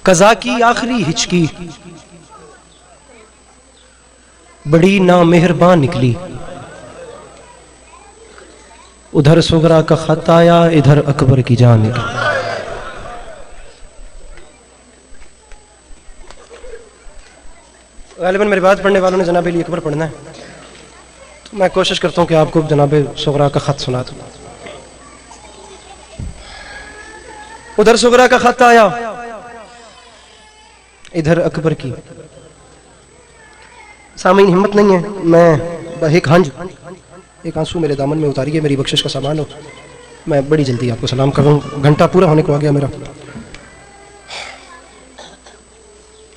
قضا کی آخری ہچکی بڑی نامہربان نکلی، ادھر سغرا کا خط آیا ادھر اکبر کی جان نکلی. غالباً میری بات پڑھنے والوں نے جناب علی اکبر پڑھنا ہے تو میں کوشش کرتا ہوں کہ آپ کو جناب سغرا کا خط سنا دوں. ادھر سغرا کا خط آیا ادھر اکبر کی. سامعین ہمت نہیں ہے، میں ایک آنسو میرے دامن میں اتاریے، میری بخشش کا سامان ہو. میں بڑی جلدی آپ کو سلام کر رہا ہوں، گھنٹہ پورا ہونے کو آ گیا میرا.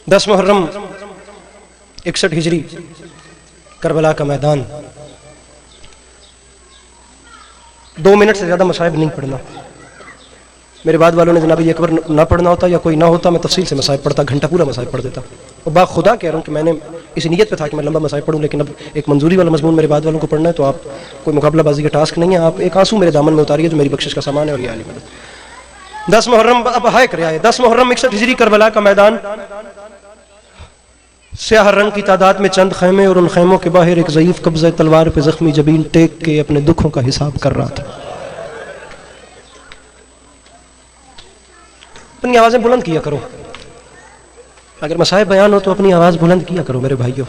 10 محرم 61 ہجری کربلا کا میدان. 2 منٹ سے زیادہ مصائب نہیں پڑھنا. میرے بعد والوں نے جناب یہ اکبر نہ پڑھنا ہوتا یا کوئی نہ ہوتا میں تفصیل سے مصائب پڑھتا، گھنٹہ پورا مصائب پڑھ دیتا. اور با خدا کہہ رہا ہوں کہ میں نے اس نیت پہ تھا کہ میں لمبا مصائب پڑھوں، لیکن اب ایک منظوری والا مضمون میرے بعد والوں کو پڑھنا ہے تو آپ کوئی مقابلہ بازی کا ٹاسک نہیں ہے. آپ ایک آنسو میرے دامن میں اتاریے جو میری بخشش کا سامان ہے اور یہ عالی مدد. 10 محرم اب ہائے کرے آئے. 10 محرم 61 ہجری کربلا کا میدان. سیاہ رنگ کی تعداد میں چند خیمے اور ان خیموں کے باہر ایک ضعیف قبضہ تلوار پہ زخمی جبین ٹیک کے اپنے دکھوں کا حساب کر رہا تھا. اپنی آوازیں بلند کیا کرو، اگر مسائب بیان ہو تو اپنی آواز بلند کیا کرو میرے بھائیوں.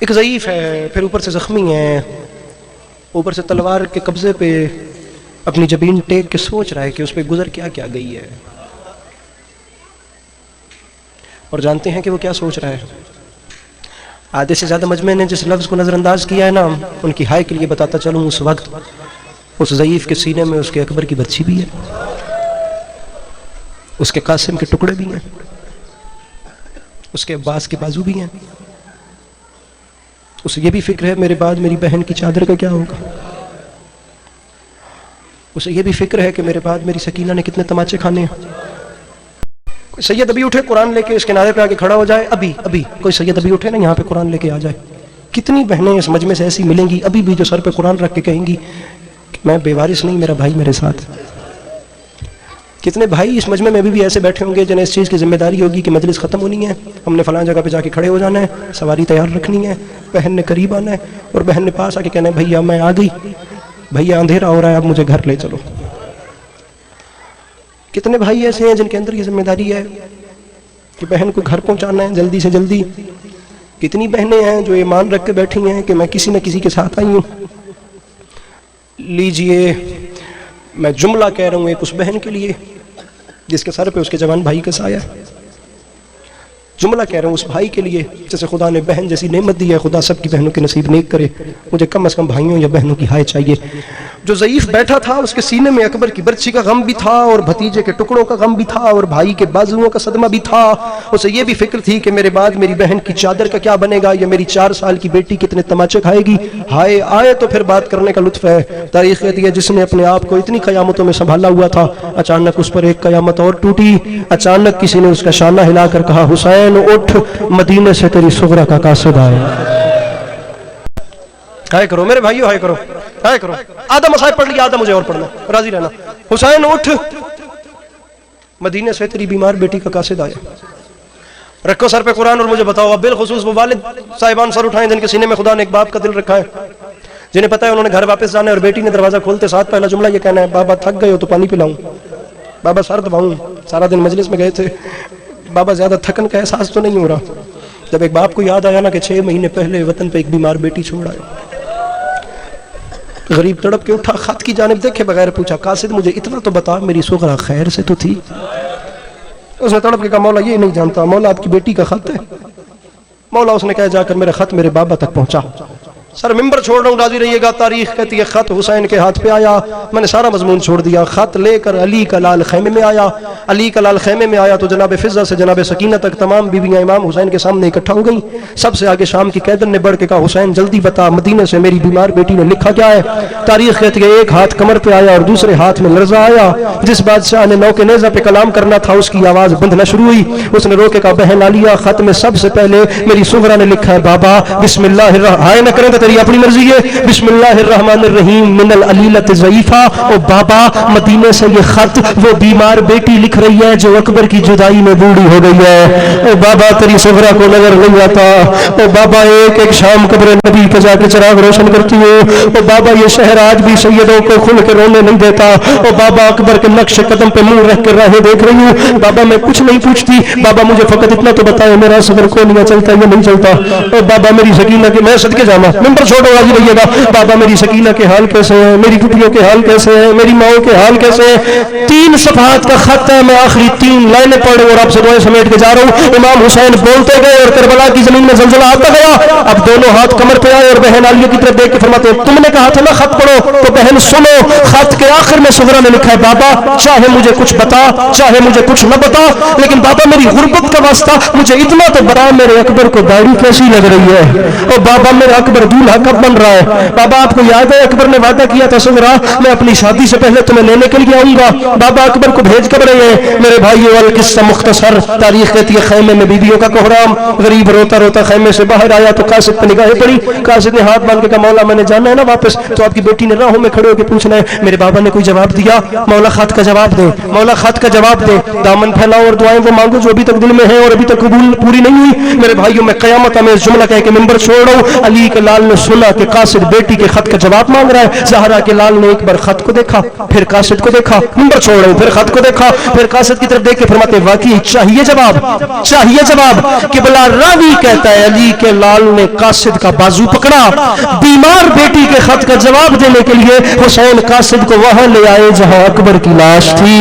ایک ضعیف ہے، پھر اوپر سے زخمی ہے، اوپر سے تلوار کے قبضے پہ اپنی جبین ٹیک کے سوچ رہا ہے کہ اس پہ گزر کیا کیا گئی ہے. اور جانتے ہیں کہ وہ کیا سوچ رہا ہے؟ آدھے سے زیادہ مجمع نے جس لفظ کو نظر انداز کیا ہے نا، ان کی ہائے کے لیے بتاتا چلوں اس وقت اس ضعیف کے سینے میں اس کے اکبر کی بچی بھی ہے، اس کے قاسم کے ٹکڑے بھی ہیں، اس کے عباس کے بازو بھی ہیں. اسے یہ بھی فکر ہے میرے بعد میری بہن کی چادر کا کیا ہوگا. اسے یہ بھی فکر ہے کہ میرے بعد میری سکینہ نے کتنے تماچے کھانے ہیں. کوئی سید ابھی اٹھے قرآن لے کے اس کنارے پہ آ کے کھڑا ہو جائے، ابھی کوئی سید ابھی اٹھے نا یہاں پہ قرآن لے کے آ جائے. کتنی بہنیں اس مجمع سے ایسی ملیں گی ابھی بھی جو سر پہ قرآن رکھ کے کہیں گی کہ میں بے وارث نہیں، میرا بھائی میرے ساتھ. کتنے بھائی اس مجمع میں ابھی بھی ایسے بیٹھے ہوں گے جنہیں اس چیز کی ذمہ داری ہوگی کہ مجلس ختم ہونی ہے، ہم نے فلاں جگہ پہ جا کے کھڑے ہو جانا ہے، سواری تیار رکھنی ہے، بہن نے قریب آنا ہے اور بہن نے پاس آ کے کہنا ہے بھیا میں آ گئی، بھیا اندھیرا ہو رہا ہے اب مجھے گھر لے چلو۔ کتنے بھائی ایسے ہیں جن کے اندر یہ ذمہ داری ہے کہ بہن کو گھر پہنچانا ہے جلدی سے جلدی؟ کتنی بہنیں ہیں جو ایمان رکھ کے بیٹھی ہیں کہ میں کسی نہ کسی کے ساتھ آئی ہوں؟ لیجئے میں جملہ کہہ رہا ہوں ایک اس بہن کے لیے جس کے سر پہ اس کے جوان بھائی کا سایہ ہے، جملہ کہہ رہا ہوں اس بھائی کے لیے جیسے خدا نے بہن جیسی نعمت دی ہے، خدا سب کی بہنوں کے نصیب نیک کرے۔ مجھے کم از کم بھائیوں یا بہنوں کی ہائے چاہیے۔ جو ضعیف بیٹھا تھا اس کے سینے میں اکبر کی برچھی کا غم بھی تھا اور بھتیجے کے ٹکڑوں کا غم بھی تھا اور بھائی کے بازوؤں کا صدمہ بھی تھا، اسے یہ بھی فکر تھی کہ میرے بعد میری بہن کی چادر کا کیا بنے گا، یا میری 4 سال کی بیٹی کتنے تماچے کھائے گی۔ ہائے آئے تو پھر بات کرنے کا لطف ہے۔ تاریخ کہتی ہے جس نے اپنے آپ کو اتنی قیامتوں میں سنبھالا ہوا تھا، اچانک اس پر ایک قیامت اور ٹوٹی۔ اچانک کسی نے اس کا شانہ ہلا کر کہا حسین اٹھ، مدینے سے تیری صغرا کا قاصد آیا۔ ہائے کرو میرے بھائیو، ہائے کرو، ہائے کرو۔ آدھا مسائل پڑھ لیا، آدھا مجھے اور پڑھنا، راضی رہنا۔ حسین اٹھ، مدینے سے تیری بیمار بیٹی کا قاصد آیا۔ رکھو سر پہ قرآن اور مجھے بتاؤ، اب بالخصوص وہ والد صاحبان سر اٹھائیں جن کے سینے میں خدا نے ایک باپ کا دل رکھا ہے، جنہیں پتا ہے انہوں نے گھر واپس جانا ہے اور بیٹی نے دروازہ کھولتے ساتھ پہلا جملہ یہ کہنا ہے بابا تھک گئے ہو تو پانی پلاؤں، بابا سر دباؤں، سارا دن مجلس میں گئے تھے، بابا زیادہ تھکن کا احساس تو نہیں ہو رہا۔ جب ایک باپ کو یاد آیا نا کہ 6 مہینے پہلے وطن پہ ایک بیمار بیٹی چھوڑ آئے، غریب تڑپ کے اٹھا، خط کی جانب دیکھے بغیر پوچھا قاصد مجھے اتنا تو بتا میری صغرا خیر سے تو تھی؟ اس نے تڑپ کے کہا مولا یہ نہیں جانتا، مولا آپ کی بیٹی کا خط ہے۔ مولا اس نے کہا جا کر میرا خط میرے بابا تک پہنچا۔ سر ممبر چھوڑ رہا ہوں، راضی رہیے گا۔ تاریخ کہتی ہے خط حسین کے ہاتھ پہ آیا، میں نے سارا مضمون چھوڑ دیا، خط لے کر علی کا لال خیمے میں آیا۔ علی کا لال خیمے میں آیا تو جناب فضہ سے جناب سکینہ تک تمام بیویاں امام حسین کے سامنے اکٹھا ہو گئیں۔ سب سے آگے شام کی قیدر نے بڑھ کے کہا حسین جلدی بتا مدینے سے میری بیمار بیٹی نے لکھا کیا ہے؟ تاریخ کہتی ہے ایک ہاتھ کمر پہ آیا اور دوسرے ہاتھ میں لرزہ آیا۔ جس بادشاہ نے نو کے نیزہ پہ کلام کرنا تھا اس کی آواز بندھنا شروع ہوئی۔ اس نے رو کے کہا بہن عالیہ خط میں سب سے پہلے میری صغرا نے لکھا ہے بابا بسم اللہ ہائے نہ کریں تو تیری اپنی مرضی ہے، بسم اللہ الرحمن الرحیم من العلیلۃ ضعیفہ۔ او بابا مدینے سے یہ خط وہ بیمار بیٹی لکھ رہی ہے جو اکبر کی جدائی میں بوڑھی ہو گئی ہے۔ او بابا تیری صغرا کو نظر نہیں آتا، او بابا ایک ایک شام قبر نبی پہ جا کے چراغ روشن کرتی ہو، او بابا یہ شہر آج بھی سیدوں کو کھل کے رونے نہیں دیتا، او بابا اکبر کے نقش قدم پہ منہ رکھ کر راہیں دیکھ رہی ہوں، بابا میں کچھ نہیں پوچھتی، بابا مجھے فقط اتنا تو بتائے میرا صبر کو نہیں چلتا یا نہیں چلتا۔ او بابا میری سکینہ کے میں صدقے جانا ممبر چھوڑو راضی رہیے گا، بابا میری سکینہ کے حال کیسے ہیں، میری ٹوٹیوں کے حال کیسے ہیں، میری ماؤں کے حال کیسے ہیں۔ 3 صفحات کا خط ہے، میں آخری 3 لائنیں پڑھ اور آپ سے دعائیں سمیٹ کے جا رہا ہوں۔ امام حسین بولتے گئے اور کربلا کی زمین میں زلزلہ آتا گیا۔ اب دونوں ہاتھ کمر پہ آئے اور بہن عالیہ کی طرف دیکھ کے فرماتے ہیں تم نے کہا تھا نا خط پڑھو، تو بہن سنو، خط کے آخر میں صغرا نے لکھا ہے بابا چاہے مجھے کچھ بتا چاہے مجھے کچھ نہ بتا، لیکن بابا میری غربت کا واسطہ مجھے اتنا تو بتا میرے اکبر کو داڑھی کیسی لگ رہی ہے، اور بابا میرا اکبر دولہا کب بن رہا ہے؟ بابا آپ کو یاد ہے اکبر نے وعدہ کیا تھا صغرا میں اپنی شادی سے پہلے تمہیں لینے کے لیے آؤں گا، بابا اکبر کو بھیج کب رہے ہیں؟ میرے بھائیو القصہ مختصر، تاریخ کہتی ہے خیمے میں بیویوں کا کوہرام، غریب روتا روتا خیمے سے باہر آیا تو قاصد پہ نگاہیں پڑی، قاصد نے ہاتھ باندھ کے کہا مولا میں نے جانا ہے نا واپس، تو آپ کی بیٹی نے راہوں میں کھڑے ہو کے پوچھنا ہے میرے بابا نے کوئی جواب دیا؟ مولا خط کا جواب دے، مولا خط کا جواب دے، دامن پھیلاؤ اور دعائیں وہ مانگو جو ابھی تک دل میں ہیں اور ابھی تک قبول پوری نہیں ہوئی۔ میرے بھائیوں میں قیامت میں اس جملہ کہہ کے ممبر چھوڑ رہا ہوں، علی کے لال نے سنا کہ قاصد بیٹی کے خط کا جواب مانگ رہا ہے، زہرا کے لال نے ایک بار خط کو دیکھا پھر قاصد کو دیکھا، ممبر چھوڑ رہا ہوں، پھر خط کو دیکھا پھر قاصد کی طرف دیکھ کے فرماتے واقعی چاہیے جواب، چاہیے جواب۔ قبلہ راوی کہتا ہے علی کے لال نے قاصد کا بازو پکڑا، بیمار بیٹی کے خط کا جواب دینے کے لیے حسین قاصد کو وہاں لے آئے جہاں اکبر کی لاش تھی،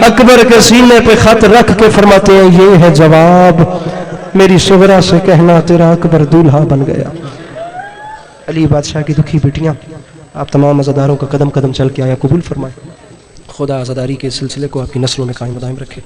اکبر کے سینے پہ خط رکھ کے فرماتے ہیں یہ ہے جواب، میری صغرا سے کہنا تیرا اکبر دولہا بن گیا۔ علی بادشاہ کی دکھی بیٹیاں آپ تمام عزاداروں کا قدم قدم چل کے آیا قبول فرمائے، خدا عزاداری کے سلسلے کو آپ کی نسلوں میں قائم و دائم رکھے۔